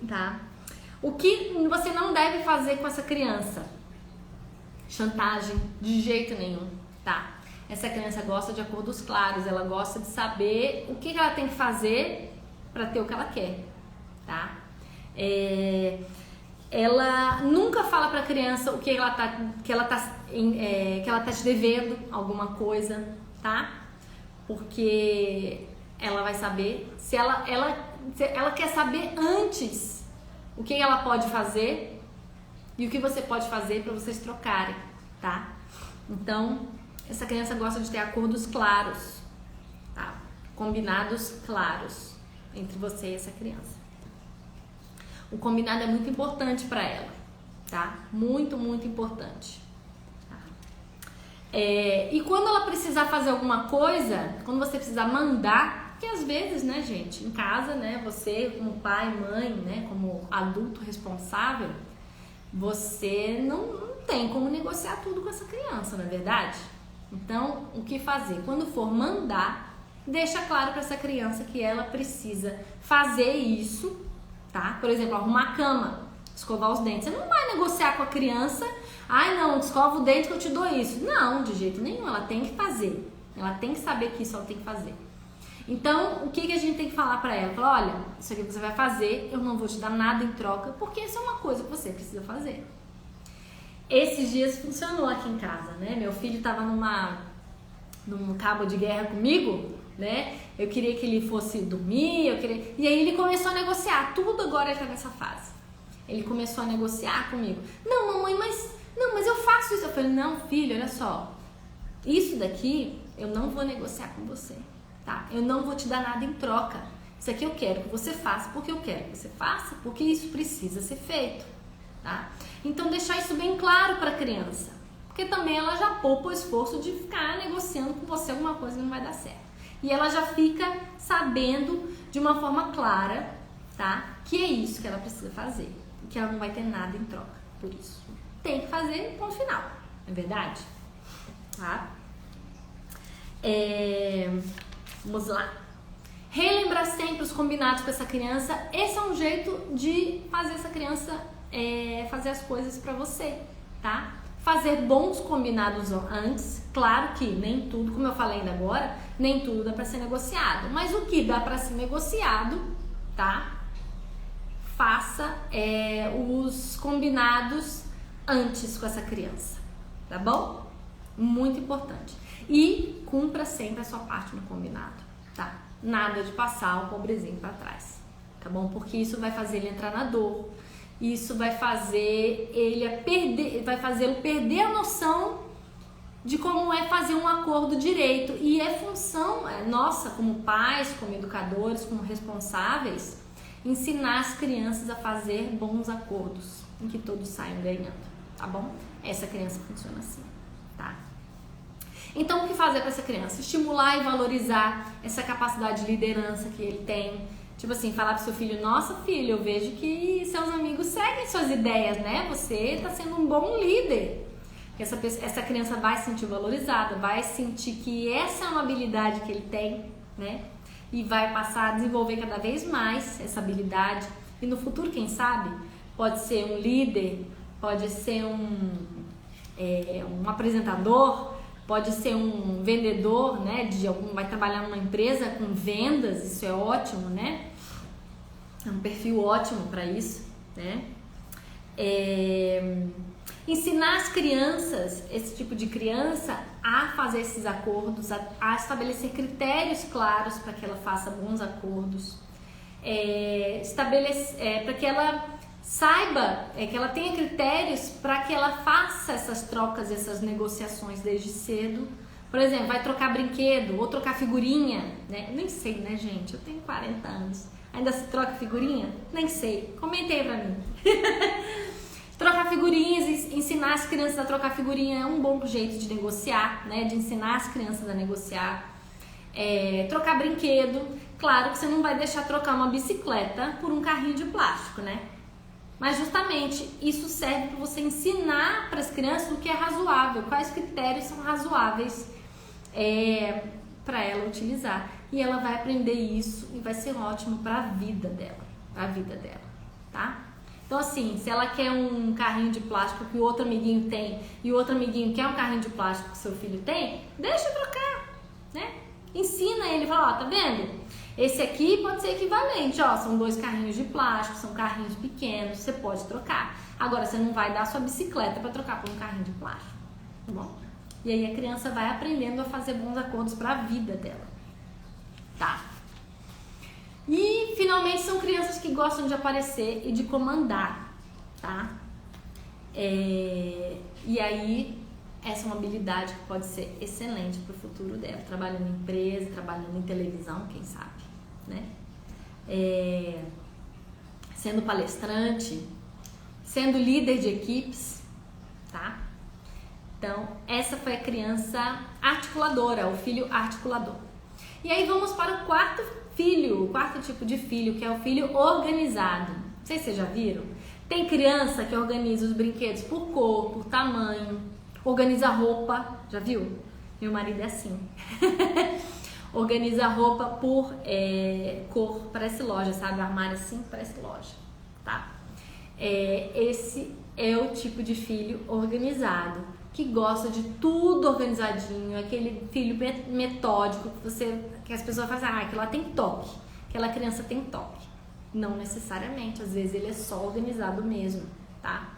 Speaker 1: tá? O que você não deve fazer com essa criança? Chantagem, de jeito nenhum, tá? Essa criança gosta de acordos claros, ela gosta de saber o que ela tem que fazer para ter o que ela quer, tá? Ela nunca fala para a criança o que ela tá te devendo alguma coisa, tá? Porque ela vai saber, se ela quer saber antes o que ela pode fazer e o que você pode fazer para vocês trocarem, tá? Então, essa criança gosta de ter acordos claros, tá? Combinados claros entre você e essa criança. O combinado é muito importante para ela, tá? Muito, muito importante. E quando ela precisar fazer alguma coisa, quando você precisar mandar, porque às vezes, né, gente, em casa, né, você como pai, mãe, né, como adulto responsável, você não tem como negociar tudo com essa criança, não é verdade? Então, o que fazer? Quando for mandar, deixa claro para essa criança que ela precisa fazer isso, tá? Por exemplo, arrumar a cama, escovar os dentes. Você não vai negociar com a criança, ai não, escova o dente que eu te dou isso. Não, de jeito nenhum, ela tem que fazer. Ela tem que saber que isso ela tem que fazer. Então, o que a gente tem que falar para ela? Falar, olha, isso aqui você vai fazer, eu não vou te dar nada em troca, porque isso é uma coisa que você precisa fazer. Esses dias funcionou aqui em casa, né? Meu filho tava num cabo de guerra comigo, né? Eu queria que ele fosse dormir, e aí ele começou a negociar, tudo agora ele tá nessa fase. Ele começou a negociar comigo. Não, mamãe, mas eu faço isso. Eu falei, não, filho, olha só, isso daqui eu não vou negociar com você, tá? Eu não vou te dar nada em troca. Isso aqui eu quero que você faça porque eu quero que você faça, porque isso precisa ser feito, tá? Então deixar isso bem claro para a criança, porque também ela já poupa o esforço de ficar negociando com você alguma coisa que não vai dar certo. E ela já fica sabendo de uma forma clara, tá? Que é isso que ela precisa fazer, que ela não vai ter nada em troca por isso. Tem que fazer ponto final, não é verdade? Tá? Vamos lá. Relembrar sempre os combinados com essa criança. Esse é um jeito de fazer essa criança fazer as coisas pra você, tá? Fazer bons combinados antes. Claro que nem tudo, como eu falei ainda agora, nem tudo dá pra ser negociado. Mas o que dá pra ser negociado, tá? Faça os combinados antes com essa criança, tá bom? Muito importante. E cumpra sempre a sua parte no combinado, tá? Nada de passar o pobrezinho para trás, tá bom? Porque isso vai fazer ele entrar na dor, isso vai fazer ele fazê-lo perder a noção de como é fazer um acordo direito. E é função nossa, como pais, como educadores, como responsáveis, ensinar as crianças a fazer bons acordos, em que todos saiam ganhando, tá bom? Essa criança funciona assim, tá? Então, o que fazer para essa criança? Estimular e valorizar essa capacidade de liderança que ele tem. Tipo assim, falar pro seu filho, nossa filho, eu vejo que seus amigos seguem suas ideias, né? Você tá sendo um bom líder. Essa criança vai se sentir valorizada, vai sentir que essa é uma habilidade que ele tem, né? E vai passar a desenvolver cada vez mais essa habilidade. E no futuro, quem sabe, pode ser um líder, pode ser um apresentador, pode ser um vendedor, né? Vai trabalhar numa empresa com vendas, isso é ótimo, né? É um perfil ótimo para isso, né? Ensinar as crianças, esse tipo de criança, a fazer esses acordos, a estabelecer critérios claros para que ela faça bons acordos, para que ela saiba, que ela tenha critérios para que ela faça essas trocas, essas negociações desde cedo. Por exemplo, vai trocar brinquedo ou trocar figurinha, né? Eu nem sei, né, gente? Eu tenho 40 anos. Ainda se troca figurinha? Nem sei. Comentei pra mim. Trocar figurinhas, ensinar as crianças a trocar figurinha é um bom jeito de negociar, né? De ensinar as crianças a negociar. Trocar brinquedo. Claro que você não vai deixar trocar uma bicicleta por um carrinho de plástico, né? Mas justamente isso serve para você ensinar para as crianças o que é razoável, quais critérios são razoáveis para ela utilizar. E ela vai aprender isso e vai ser ótimo para a vida dela, tá? Então assim, se ela quer um carrinho de plástico que o outro amiguinho tem e o outro amiguinho quer um carrinho de plástico que seu filho tem, deixa trocar, né? Ensina ele, fala, ó, tá vendo? Esse aqui pode ser equivalente, ó, são 2 carrinhos de plástico, são carrinhos pequenos, você pode trocar. Agora, você não vai dar sua bicicleta para trocar por um carrinho de plástico, tá bom? E aí a criança vai aprendendo a fazer bons acordos para a vida dela, tá? E, finalmente, são crianças que gostam de aparecer e de comandar, tá? E aí, essa é uma habilidade que pode ser excelente para o futuro dela, trabalhando em empresa, trabalhando em televisão, quem sabe, né? Sendo palestrante, sendo líder de equipes, tá? Então, essa foi a criança articuladora, o filho articulador. E aí vamos para o quarto filho, o quarto tipo de filho, que é o filho organizado. Não sei se vocês já viram. Tem criança que organiza os brinquedos por cor, por tamanho, organiza roupa, já viu? Meu marido é assim. Organiza a roupa por cor, parece loja, sabe? O armário assim, parece loja, tá? Esse é o tipo de filho organizado, que gosta de tudo organizadinho, aquele filho metódico que as pessoas fazem, aquilo lá tem toque, aquela criança tem toque. Não necessariamente, às vezes ele é só organizado mesmo, tá?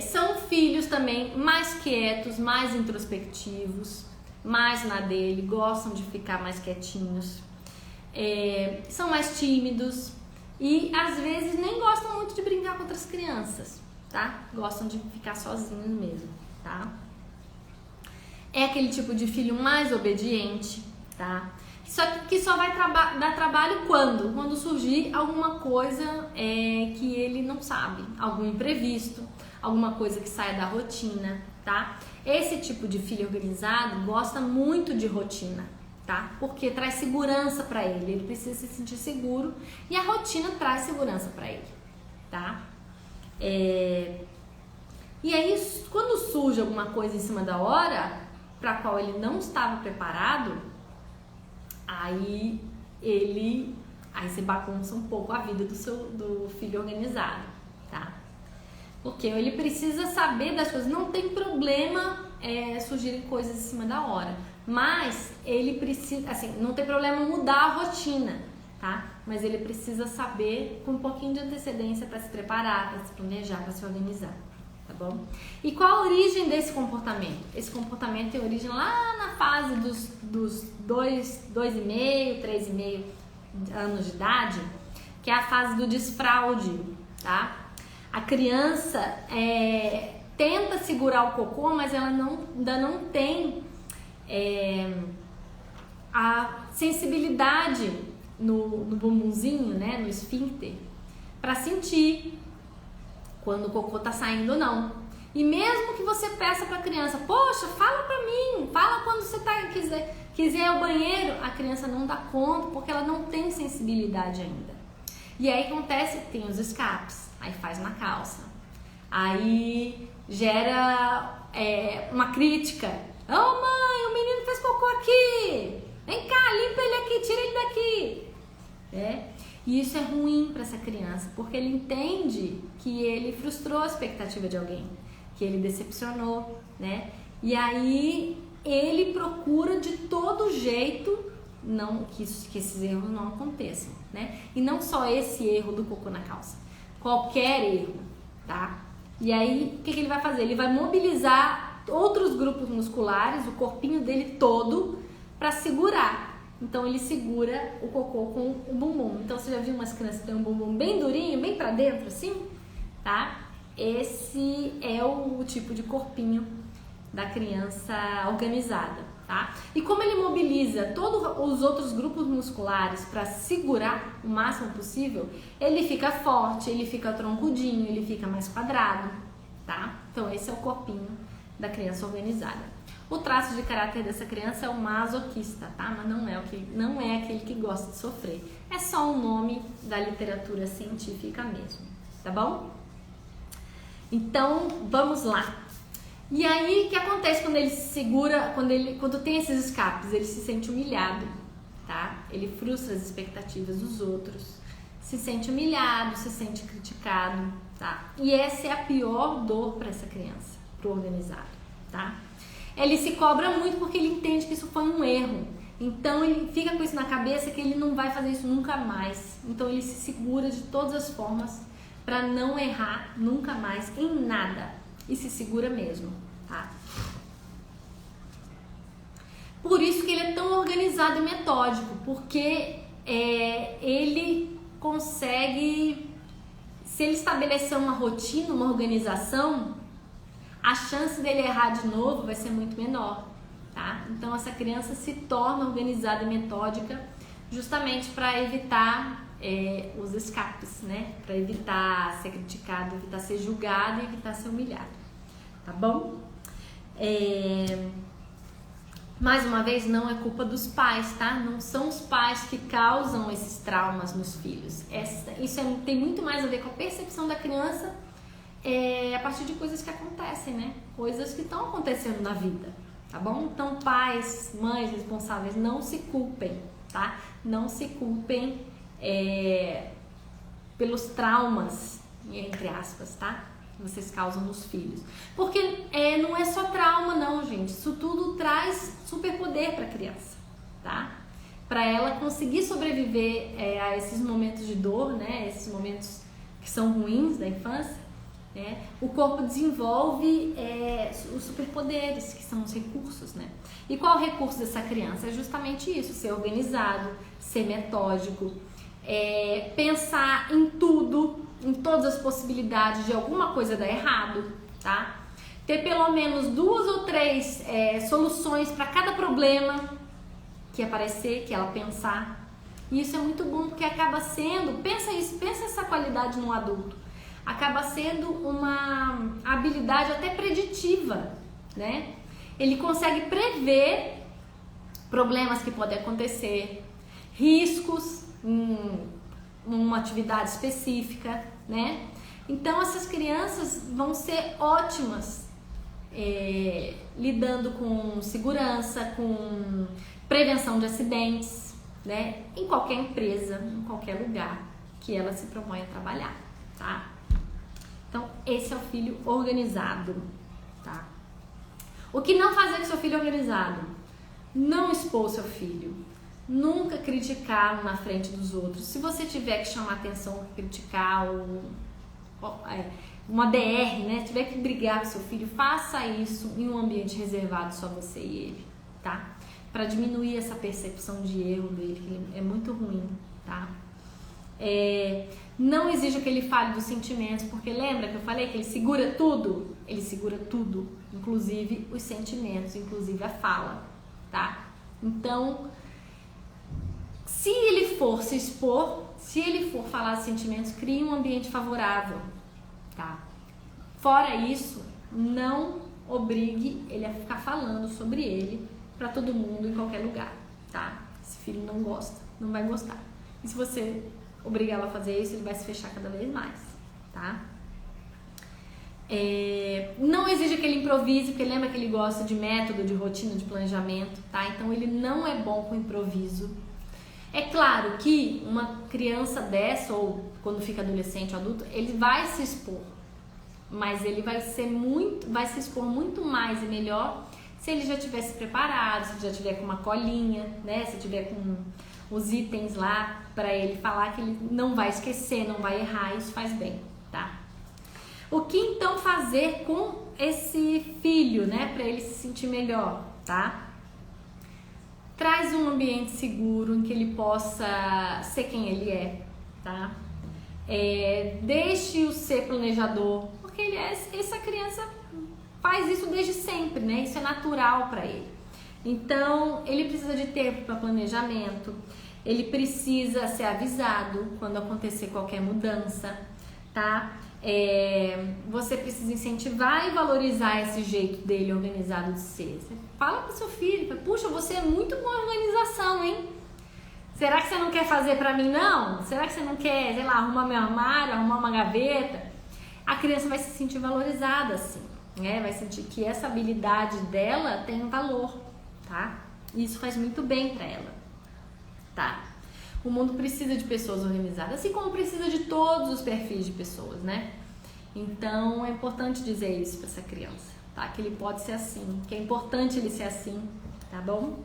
Speaker 1: São filhos também mais quietos, mais introspectivos, mais na dele, gostam de ficar mais quietinhos, são mais tímidos e às vezes nem gostam muito de brincar com outras crianças, tá? Gostam de ficar sozinhos mesmo, tá? É aquele tipo de filho mais obediente, tá? Que só vai dar trabalho quando surgir alguma coisa que ele não sabe, algum imprevisto, alguma coisa que saia da rotina, tá? Esse tipo de filho organizado gosta muito de rotina, tá? Porque traz segurança para ele precisa se sentir seguro e a rotina traz segurança para ele, tá? E aí, quando surge alguma coisa em cima da hora, para a qual ele não estava preparado, aí você bagunça um pouco a vida do filho organizado, tá? Porque ele precisa saber das coisas, não tem problema surgirem coisas em cima da hora, mas ele precisa, assim, não tem problema mudar a rotina, tá? Mas ele precisa saber com um pouquinho de antecedência para se preparar, para se planejar, para se organizar, tá bom? E qual a origem desse comportamento? Esse comportamento tem origem lá na fase dos 2,5, 3,5 anos de idade, que é a fase do desfraude, tá? A criança tenta segurar o cocô, mas ela ainda não tem a sensibilidade no bumbumzinho, né, no esfíncter, para sentir quando o cocô tá saindo ou não. E mesmo que você peça para a criança, poxa, fala para mim, fala quando você quiser ir ao banheiro, a criança não dá conta porque ela não tem sensibilidade ainda. E aí acontece, tem os escapes, aí faz na calça, aí gera uma crítica. Ô mãe, o menino fez cocô aqui, vem cá, limpa ele aqui, tira ele daqui. E isso é ruim para essa criança, porque ele entende que ele frustrou a expectativa de alguém, que ele decepcionou, né? E aí ele procura de todo jeito que esses erros não aconteçam, né? E não só esse erro do cocô na calça, qualquer erro, tá? E aí, o que ele vai fazer? Ele vai mobilizar outros grupos musculares, o corpinho dele todo, para segurar. Então, ele segura o cocô com o bumbum. Então, você já viu umas crianças que têm um bumbum bem durinho, bem para dentro, assim? Tá? Esse é o tipo de corpinho da criança organizada, tá? E como ele mobiliza todos os outros grupos musculares para segurar o máximo possível, ele fica forte, ele fica troncudinho, ele fica mais quadrado, tá? Então esse é o corpinho da criança organizada. O traço de caráter dessa criança é o masoquista, tá? Mas não é aquele que gosta de sofrer. É só um nome da literatura científica mesmo, tá bom? Então, vamos lá. E aí, o que acontece quando ele se segura, quando tem esses escapes? Ele se sente humilhado, tá? Ele frustra as expectativas dos outros, se sente humilhado, se sente criticado, tá? E essa é a pior dor para essa criança, pro organizado, tá? Ele se cobra muito porque ele entende que isso foi um erro. Então, ele fica com isso na cabeça que ele não vai fazer isso nunca mais. Então, ele se segura de todas as formas para não errar nunca mais em nada. E se segura mesmo, tá? Por isso que ele é tão organizado e metódico, porque ele consegue, se ele estabelecer uma rotina, uma organização, a chance dele errar de novo vai ser muito menor, tá? Então essa criança se torna organizada e metódica justamente para evitar os escapes, né? Para evitar ser criticado, evitar ser julgado e evitar ser humilhado. tá bom? Mais uma vez, não é culpa dos pais, tá? Não são os pais que causam esses traumas nos filhos. Tem muito mais a ver com a percepção da criança a partir de coisas que acontecem, né? Coisas que estão acontecendo na vida, tá bom? Então, pais, mães responsáveis, não se culpem, tá? Não se culpem pelos traumas, entre aspas, tá? Que vocês causam nos filhos. Porque não é só trauma, não, gente. Isso tudo traz superpoder para a criança, tá? Para ela conseguir sobreviver a esses momentos de dor, né? Esses momentos que são ruins da infância, né? O corpo desenvolve os superpoderes, que são os recursos, né? E qual é o recurso dessa criança? É justamente isso, ser organizado, ser metódico, pensar em tudo, em todas as possibilidades de alguma coisa dar errado, tá? Ter pelo menos 2 ou 3 soluções para cada problema que aparecer, que ela pensar. E isso é muito bom, porque acaba sendo, pensa essa qualidade num adulto, acaba sendo uma habilidade até preditiva, né? Ele consegue prever problemas que podem acontecer, riscos em uma atividade específica, né? Então essas crianças vão ser ótimas lidando com segurança, com prevenção de acidentes, né? Em qualquer empresa, em qualquer lugar que ela se propõe a trabalhar, tá? Então esse é o filho organizado, tá? O que não fazer com seu filho organizado? Não expor seu filho. Nunca criticar na frente dos outros. Se você tiver que chamar atenção, criticar uma DR, né? Tiver que brigar com seu filho, faça isso em um ambiente reservado, só você e ele, tá? Para diminuir essa percepção de erro dele, que é muito ruim, tá? Não exija que ele fale dos sentimentos, porque lembra que eu falei que ele segura tudo? Ele segura tudo, inclusive os sentimentos, inclusive a fala, tá? Então, se ele for se expor, se ele for falar dos sentimentos, crie um ambiente favorável, tá? Fora isso, não obrigue ele a ficar falando sobre ele para todo mundo em qualquer lugar, tá? Esse filho não gosta, não vai gostar. E se você obrigá-lo a fazer isso, ele vai se fechar cada vez mais, tá? Não exija que ele improvise, porque lembra que ele gosta de método, de rotina, de planejamento, tá? Então ele não é bom com improviso. É claro que uma criança dessa, ou quando fica adolescente ou adulto, ele vai se expor, mas ele vai se expor muito mais e melhor se ele já tivesse preparado, se ele já tiver com uma colinha, né? Se tiver com os itens lá para ele falar que ele não vai esquecer, não vai errar, isso faz bem, tá? O que então fazer com esse filho, né? Para ele se sentir melhor, tá? Traz um ambiente seguro em que ele possa ser quem ele é, tá? Deixe-o ser planejador, porque essa criança faz isso desde sempre, né? Isso é natural para ele. Então, ele precisa de tempo para planejamento, ele precisa ser avisado quando acontecer qualquer mudança, tá? Você precisa incentivar e valorizar esse jeito dele organizado de ser. Você fala pro seu filho, puxa, você é muito boa organização, hein? Será que você não quer fazer pra mim, não? Será que você não quer, sei lá, arrumar meu armário, arrumar uma gaveta? A criança vai se sentir valorizada, assim, né? Vai sentir que essa habilidade dela tem um valor, tá? E isso faz muito bem pra ela, tá? O mundo precisa de pessoas organizadas, assim como precisa de todos os perfis de pessoas, né? Então, é importante dizer isso para essa criança, tá? Que ele pode ser assim, que é importante ele ser assim, tá bom?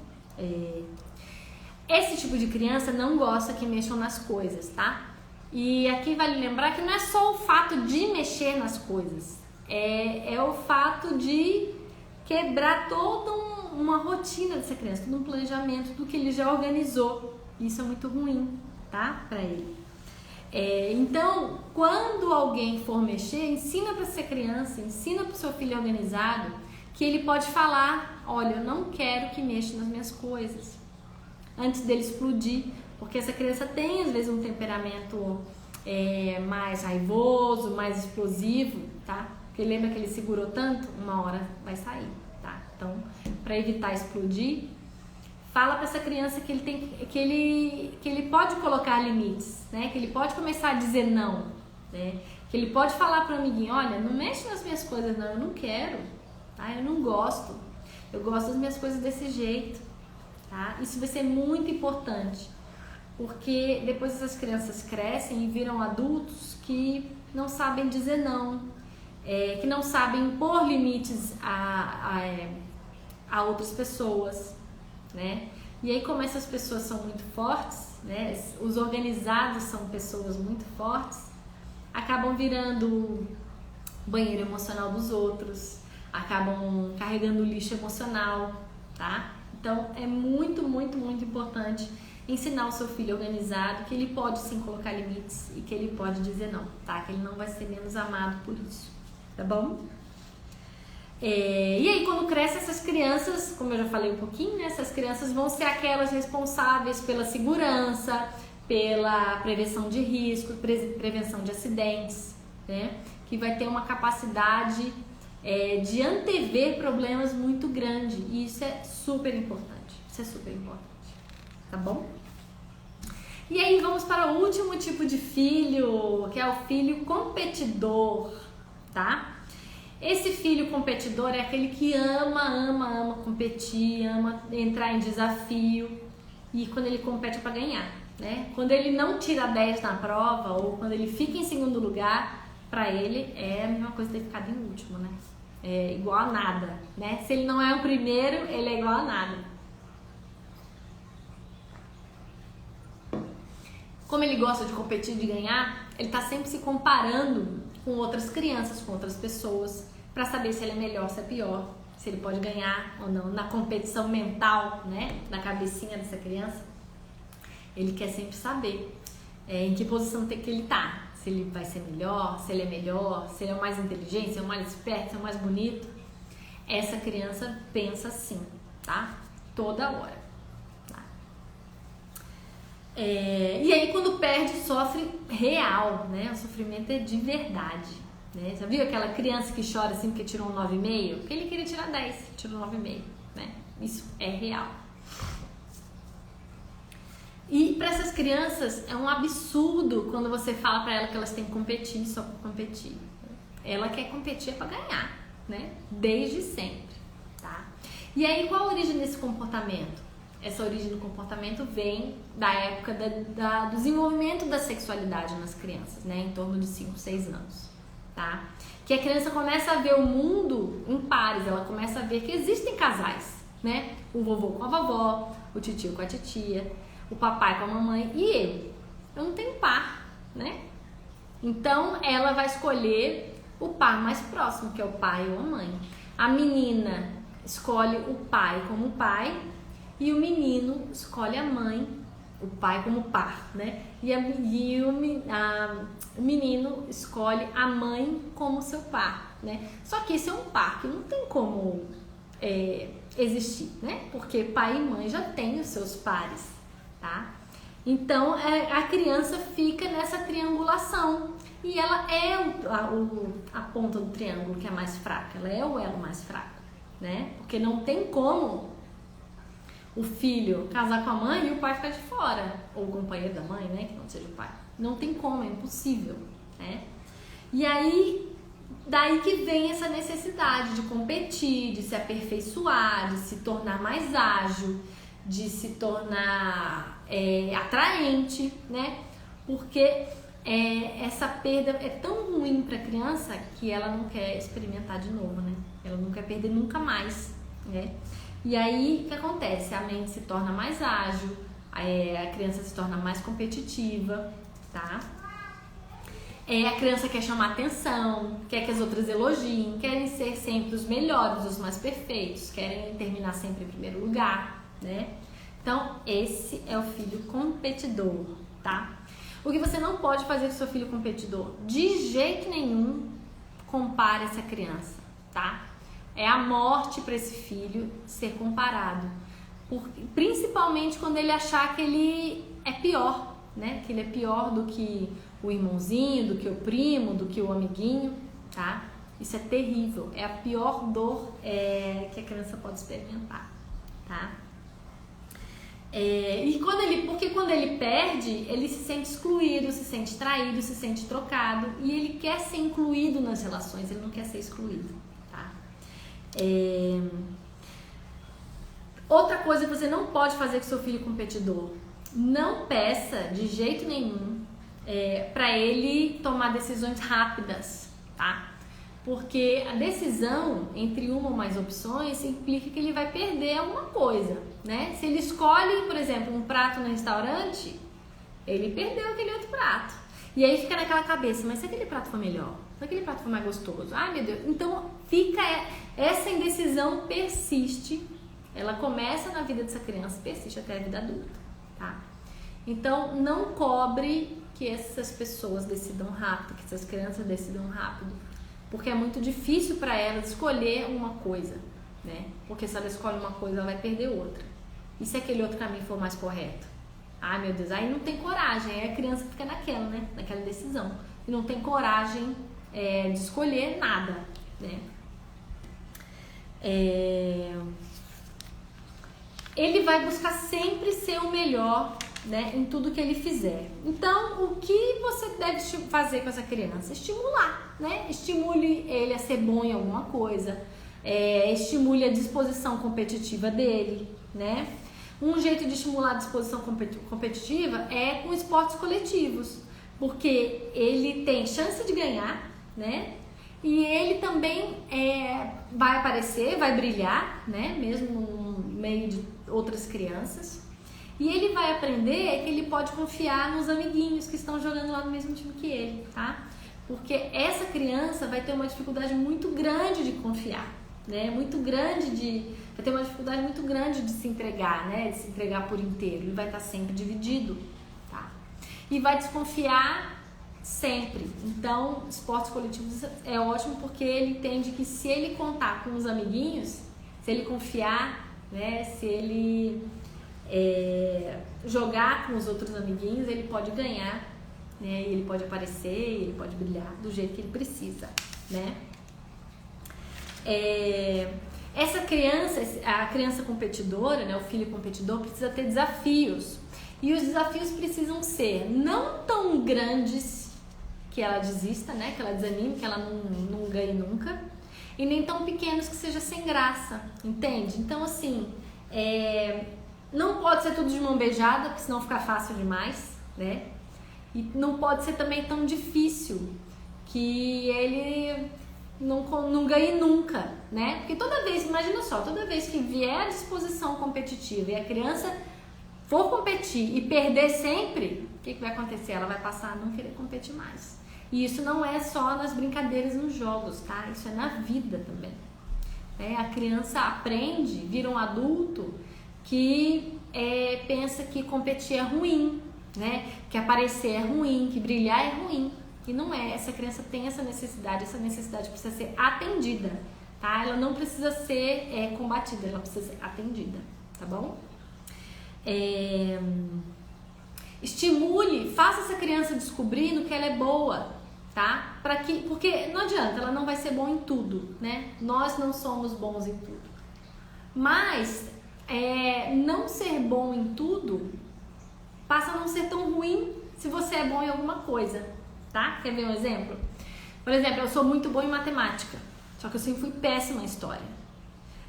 Speaker 1: Esse tipo de criança não gosta que mexam nas coisas, tá? E aqui vale lembrar que não é só o fato de mexer nas coisas, é o fato de quebrar toda uma rotina dessa criança, todo um planejamento do que ele já organizou. Isso é muito ruim, tá? Pra ele. Então, quando alguém for mexer, ensina pra essa criança, ensina pro seu filho organizado, que ele pode falar, olha, eu não quero que mexa nas minhas coisas, antes dele explodir, porque essa criança tem, às vezes, um temperamento mais raivoso, mais explosivo, tá? Porque lembra que ele segurou tanto? Uma hora vai sair, tá? Então, para evitar explodir, fala para essa criança que ele pode colocar limites, né? Que ele pode começar a dizer não, né? Que ele pode falar para o amiguinho, olha, não mexe nas minhas coisas não, eu não quero, tá? Eu não gosto, eu gosto das minhas coisas desse jeito, tá? Isso vai ser muito importante, porque depois essas crianças crescem e viram adultos que não sabem dizer não, que não sabem impor limites a outras pessoas, né? E aí, como essas pessoas são muito fortes, né? Os organizados são pessoas muito fortes, acabam virando banheiro emocional dos outros, acabam carregando lixo emocional, tá? Então, é muito, muito, muito importante ensinar o seu filho organizado que ele pode sim colocar limites e que ele pode dizer não, tá? Que ele não vai ser menos amado por isso, tá bom? E aí, quando crescem essas crianças, como eu já falei um pouquinho, né? Essas crianças vão ser aquelas responsáveis pela segurança, pela prevenção de riscos, prevenção de acidentes, né? Que vai ter uma capacidade de antever problemas muito grande, e isso é super importante, tá bom? E aí vamos para o último tipo de filho, que é o filho competidor, tá? Esse filho competidor é aquele que ama competir, ama entrar em desafio, e quando ele compete é para ganhar, né? Quando ele não tira 10 na prova ou quando ele fica em segundo lugar, para ele é a mesma coisa ter ficado em último, né? É igual a nada, né? Se ele não é o primeiro, ele é igual a nada. Como ele gosta de competir, de ganhar, ele tá sempre se comparando com outras crianças, com outras pessoas, para saber se ele é melhor, se é pior, se ele pode ganhar ou não. Na competição mental, né, na cabecinha dessa criança, ele quer sempre saber em que posição que ele tá, se ele vai ser melhor, se ele é melhor, se ele é o mais inteligente, se é o mais esperto, se é o mais bonito. Essa criança pensa assim, tá? Toda hora. Tá? E aí, quando perde, sofre real, né? O sofrimento é de verdade, né? Já viu aquela criança que chora assim porque tirou um 9,5? Porque ele queria tirar 10, tirou 9,5, né? Isso é real. E para essas crianças é um absurdo quando você fala para elas que elas têm que competir só por competir. Ela quer competir para ganhar, né? Desde sempre, tá? E aí, qual a origem desse comportamento? Essa origem do comportamento vem da época do desenvolvimento da sexualidade nas crianças, né? Em torno de 5, 6 anos, tá? Que a criança começa a ver o mundo em pares, ela começa a ver que existem casais, né? O vovô com a vovó, o titio com a titia, o papai com a mamãe e eu não tenho par, né? Então ela vai escolher o par mais próximo, que é o pai ou a mãe. A menina escolhe o pai como pai e o menino escolhe a mãe, o pai como par, né? E o menino escolhe a mãe como seu par, né? Só que esse é um par que não tem como existir, né? Porque pai e mãe já têm os seus pares, tá? Então a criança fica nessa triangulação e ela é a ponta do triângulo que é mais fraca, ela é o elo mais fraco, né? Porque não tem como o filho casar com a mãe e o pai ficar de fora, ou o companheiro da mãe, né, que não seja o pai. Não tem como, é impossível, né? E aí, daí que vem essa necessidade de competir, de se aperfeiçoar, de se tornar mais ágil, de se tornar atraente, né? Porque essa perda é tão ruim para a criança que ela não quer experimentar de novo, né? Ela não quer perder nunca mais, né? E aí, o que acontece? A mente se torna mais ágil, a criança se torna mais competitiva, tá? A criança quer chamar atenção, quer que as outras elogiem, querem ser sempre os melhores, os mais perfeitos, querem terminar sempre em primeiro lugar, né? Então, esse é o filho competidor, tá? O que você não pode fazer com seu filho competidor? De jeito nenhum, compare essa criança, tá? É a morte para esse filho ser comparado, principalmente quando ele achar que ele é pior, né? Que ele é pior do que o irmãozinho, do que o primo, do que o amiguinho, tá? Isso é terrível, é a pior dor que a criança pode experimentar, tá? Porque quando ele perde, ele se sente excluído, se sente traído, se sente trocado, e ele quer ser incluído nas relações, ele não quer ser excluído, tá? Outra coisa que você não pode fazer com seu filho competidor: não peça de jeito nenhum para ele tomar decisões rápidas, tá? Porque a decisão entre uma ou mais opções implica que ele vai perder alguma coisa, né? Se ele escolhe, por exemplo, um prato no restaurante, ele perdeu aquele outro prato. E aí fica naquela cabeça: mas se aquele prato for melhor? Se aquele prato for mais gostoso? Ai, meu Deus. Então fica essa indecisão, persiste. Ela começa na vida dessa criança, persiste até a vida adulta, tá? Então não cobre que essas pessoas decidam rápido, que essas crianças decidam rápido, porque é muito difícil para elas escolher uma coisa, né? Porque se ela escolhe uma coisa, ela vai perder outra. E se aquele outro caminho for mais correto? Ai, meu Deus, aí não tem coragem, aí a criança fica naquela, né? Naquela decisão. E não tem coragem de escolher nada, né? Ele vai buscar sempre ser o melhor, né, em tudo que ele fizer. Então, o que você deve fazer com essa criança? Estimular, né? Estimule ele a ser bom em alguma coisa, estimule a disposição competitiva dele, né? Um jeito de estimular a disposição competitiva é com esportes coletivos, porque ele tem chance de ganhar, né? E ele também vai aparecer, vai brilhar, né? Mesmo no meio de outras crianças. E ele vai aprender que ele pode confiar nos amiguinhos que estão jogando lá no mesmo time que ele, tá? Porque essa criança vai ter uma dificuldade muito grande de confiar, né? Vai ter uma dificuldade muito grande de se entregar, né? De se entregar por inteiro. Ele vai estar sempre dividido, tá? E vai desconfiar sempre. Então, esportes coletivos é ótimo porque ele entende que se ele contar com os amiguinhos, se ele confiar, né? Se ele jogar com os outros amiguinhos, ele pode ganhar, né? Ele pode aparecer, ele pode brilhar do jeito que ele precisa, né? Essa criança, a criança competidora, né? O filho competidor precisa ter desafios, e os desafios precisam ser não tão grandes que ela desista, né? Que ela desanime, que ela não ganhe nunca, e nem tão pequenos que seja sem graça, entende? Então, assim, não pode ser tudo de mão beijada, porque senão fica fácil demais, né? E não pode ser também tão difícil que ele não ganhe nunca, né? Porque toda vez, imagina só, toda vez que vier a disposição competitiva e a criança for competir e perder sempre, o que vai acontecer? Ela vai passar a não querer competir mais. E isso não é só nas brincadeiras, nos jogos, tá? Isso é na vida também. A criança aprende, vira um adulto que pensa que competir é ruim, né? Que aparecer é ruim, que brilhar é ruim. E não é. Essa criança tem essa necessidade precisa ser atendida, tá? Ela não precisa ser combatida, ela precisa ser atendida, tá bom? Estimule, faça essa criança descobrir no que ela é boa, tá? Porque não adianta, ela não vai ser boa em tudo, né? Nós não somos bons em tudo. Mas não ser bom em tudo passa a não ser tão ruim se você é bom em alguma coisa, tá? Quer ver um exemplo? Por exemplo, eu sou muito boa em matemática, só que eu sempre fui péssima em história.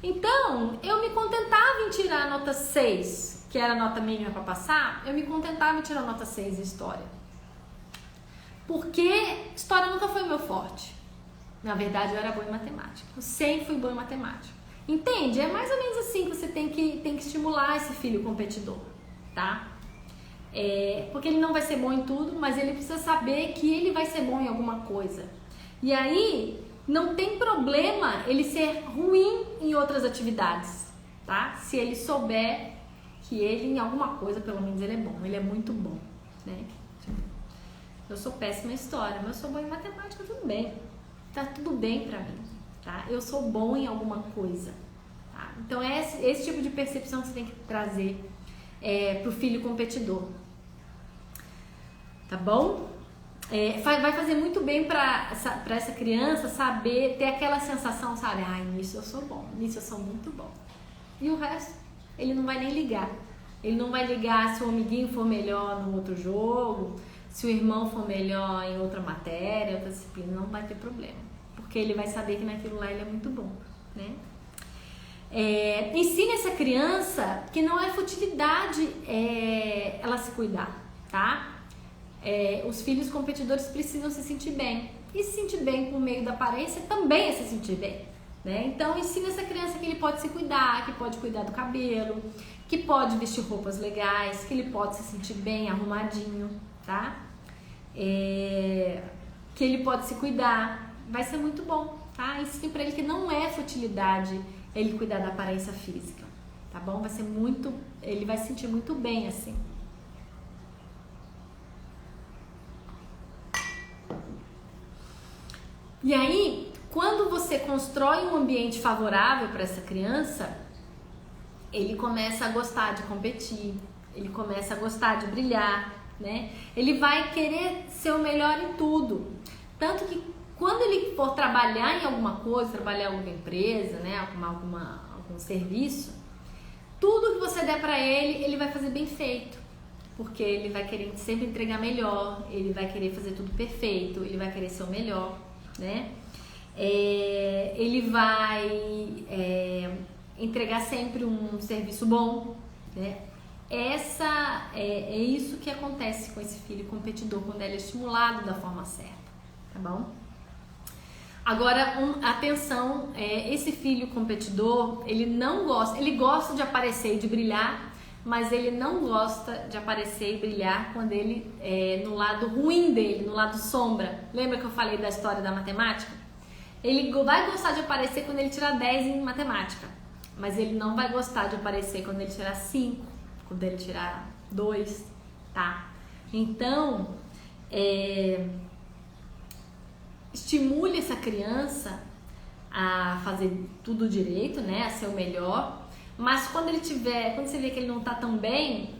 Speaker 1: Então, eu me contentava em tirar a nota 6, que era a nota mínima para passar, eu me contentava em tirar a nota 6 em história. Porque história nunca foi meu forte. Na verdade, eu era boa em matemática. Eu sempre fui boa em matemática. Entende? É mais ou menos assim que você tem que estimular esse filho competidor, tá? Porque ele não vai ser bom em tudo, mas ele precisa saber que ele vai ser bom em alguma coisa. E aí, não tem problema ele ser ruim em outras atividades, tá? Se ele souber que ele, em alguma coisa, pelo menos ele é bom, ele é muito bom, né? Eu sou péssima em história, mas eu sou boa em matemática, tudo bem. Tá tudo bem pra mim, tá? Eu sou bom em alguma coisa, tá? Então é esse tipo de percepção que você tem que trazer pro filho competidor, tá bom? vai fazer muito bem para essa criança saber, ter aquela sensação, sabe? Ai, nisso eu sou bom, nisso eu sou muito bom. E o resto, ele não vai nem ligar. Ele não vai ligar se o amiguinho for melhor no outro jogo, se o irmão for melhor em outra matéria, outra disciplina, não vai ter problema. Porque ele vai saber que naquilo lá ele é muito bom, né? Ensine essa criança que não é futilidade ela se cuidar, tá? Os filhos competidores precisam se sentir bem. E se sentir bem por meio da aparência também é se sentir bem, né? Então ensina essa criança que ele pode se cuidar, que pode cuidar do cabelo, que pode vestir roupas legais, que ele pode se sentir bem, arrumadinho, tá? Que ele pode se cuidar. Vai ser muito bom, tá? Ensine pra ele que não é futilidade ele cuidar da aparência física, tá bom? Vai ser muito, ele vai se sentir muito bem assim. E aí, quando você constrói um ambiente favorável para essa criança, ele começa a gostar de competir, ele começa a gostar de brilhar, né? Ele vai querer ser o melhor em tudo. Tanto que quando ele for trabalhar em alguma coisa, trabalhar em alguma empresa, né, algum serviço, tudo que você der para ele, ele vai fazer bem feito. Porque ele vai querer sempre entregar melhor, ele vai querer fazer tudo perfeito, ele vai querer ser o melhor, né? Ele vai entregar sempre um serviço bom, né? É isso que acontece com esse filho competidor quando ele é estimulado da forma certa, tá bom? Agora, atenção, esse filho competidor, ele gosta de aparecer e de brilhar, mas ele não gosta de aparecer e brilhar quando ele no lado ruim dele, no lado sombra. Lembra que eu falei da história da matemática? Ele vai gostar de aparecer quando ele tirar 10 em matemática, mas ele não vai gostar de aparecer quando ele tirar 5, quando ele tirar 2, tá? Então, estimule essa criança a fazer tudo direito, né? A ser o melhor. Mas quando você vê que ele não tá tão bem,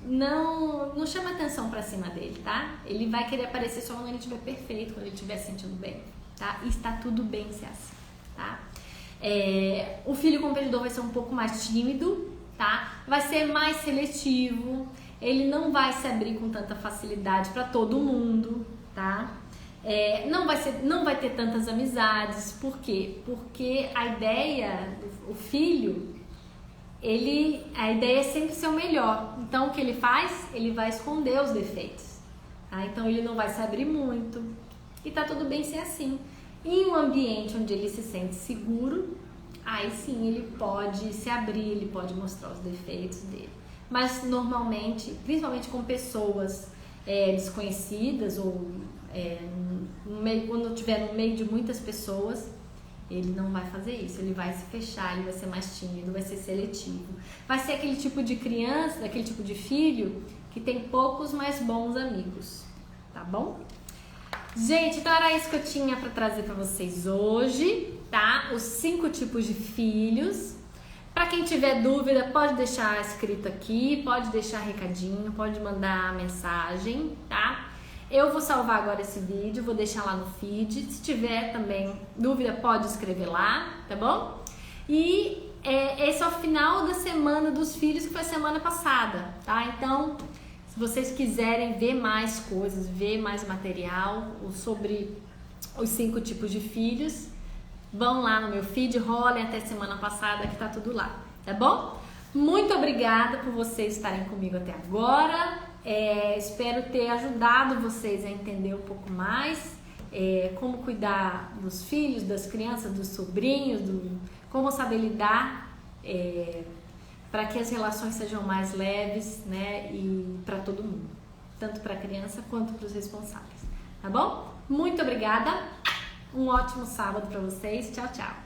Speaker 1: não chama atenção pra cima dele, tá? Ele vai querer aparecer só quando ele estiver perfeito, quando ele estiver se sentindo bem, tá? E está tudo bem ser assim, tá? O filho competidor vai ser um pouco mais tímido, tá? Vai ser mais seletivo, ele não vai se abrir com tanta facilidade pra todo mundo, tá? Não vai ter tantas amizades. Por quê? Porque a ideia, o filho, a ideia é sempre ser o melhor. Então o que ele faz? Ele vai esconder os defeitos, tá? Então ele não vai se abrir muito. E tá tudo bem ser assim. Em um ambiente onde ele se sente seguro, aí sim ele pode se abrir, ele pode mostrar os defeitos dele. Mas normalmente, principalmente com pessoas desconhecidas ou quando estiver no meio de muitas pessoas, ele não vai fazer isso, ele vai se fechar, ele vai ser mais tímido, vai ser seletivo. Vai ser aquele tipo de criança, aquele tipo de filho que tem poucos, mas bons amigos, tá bom? Gente, então era isso que eu tinha pra trazer pra vocês hoje, tá? Os 5 tipos de filhos. Pra quem tiver dúvida, pode deixar escrito aqui, pode deixar recadinho, pode mandar mensagem, tá? Eu vou salvar agora esse vídeo, vou deixar lá no feed. Se tiver também dúvida, pode escrever lá, tá bom? E esse é o final da semana dos filhos, que foi a semana passada, tá? Então, se vocês quiserem ver mais coisas, ver mais material sobre os 5 tipos de filhos, vão lá no meu feed, rolem até semana passada que tá tudo lá, tá bom? Muito obrigada por vocês estarem comigo até agora. Espero ter ajudado vocês a entender um pouco mais como cuidar dos filhos, das crianças, dos sobrinhos, como saber lidar para que as relações sejam mais leves, né, e para todo mundo, tanto para a criança quanto para os responsáveis, tá bom? Muito obrigada, um ótimo sábado para vocês, tchau, tchau!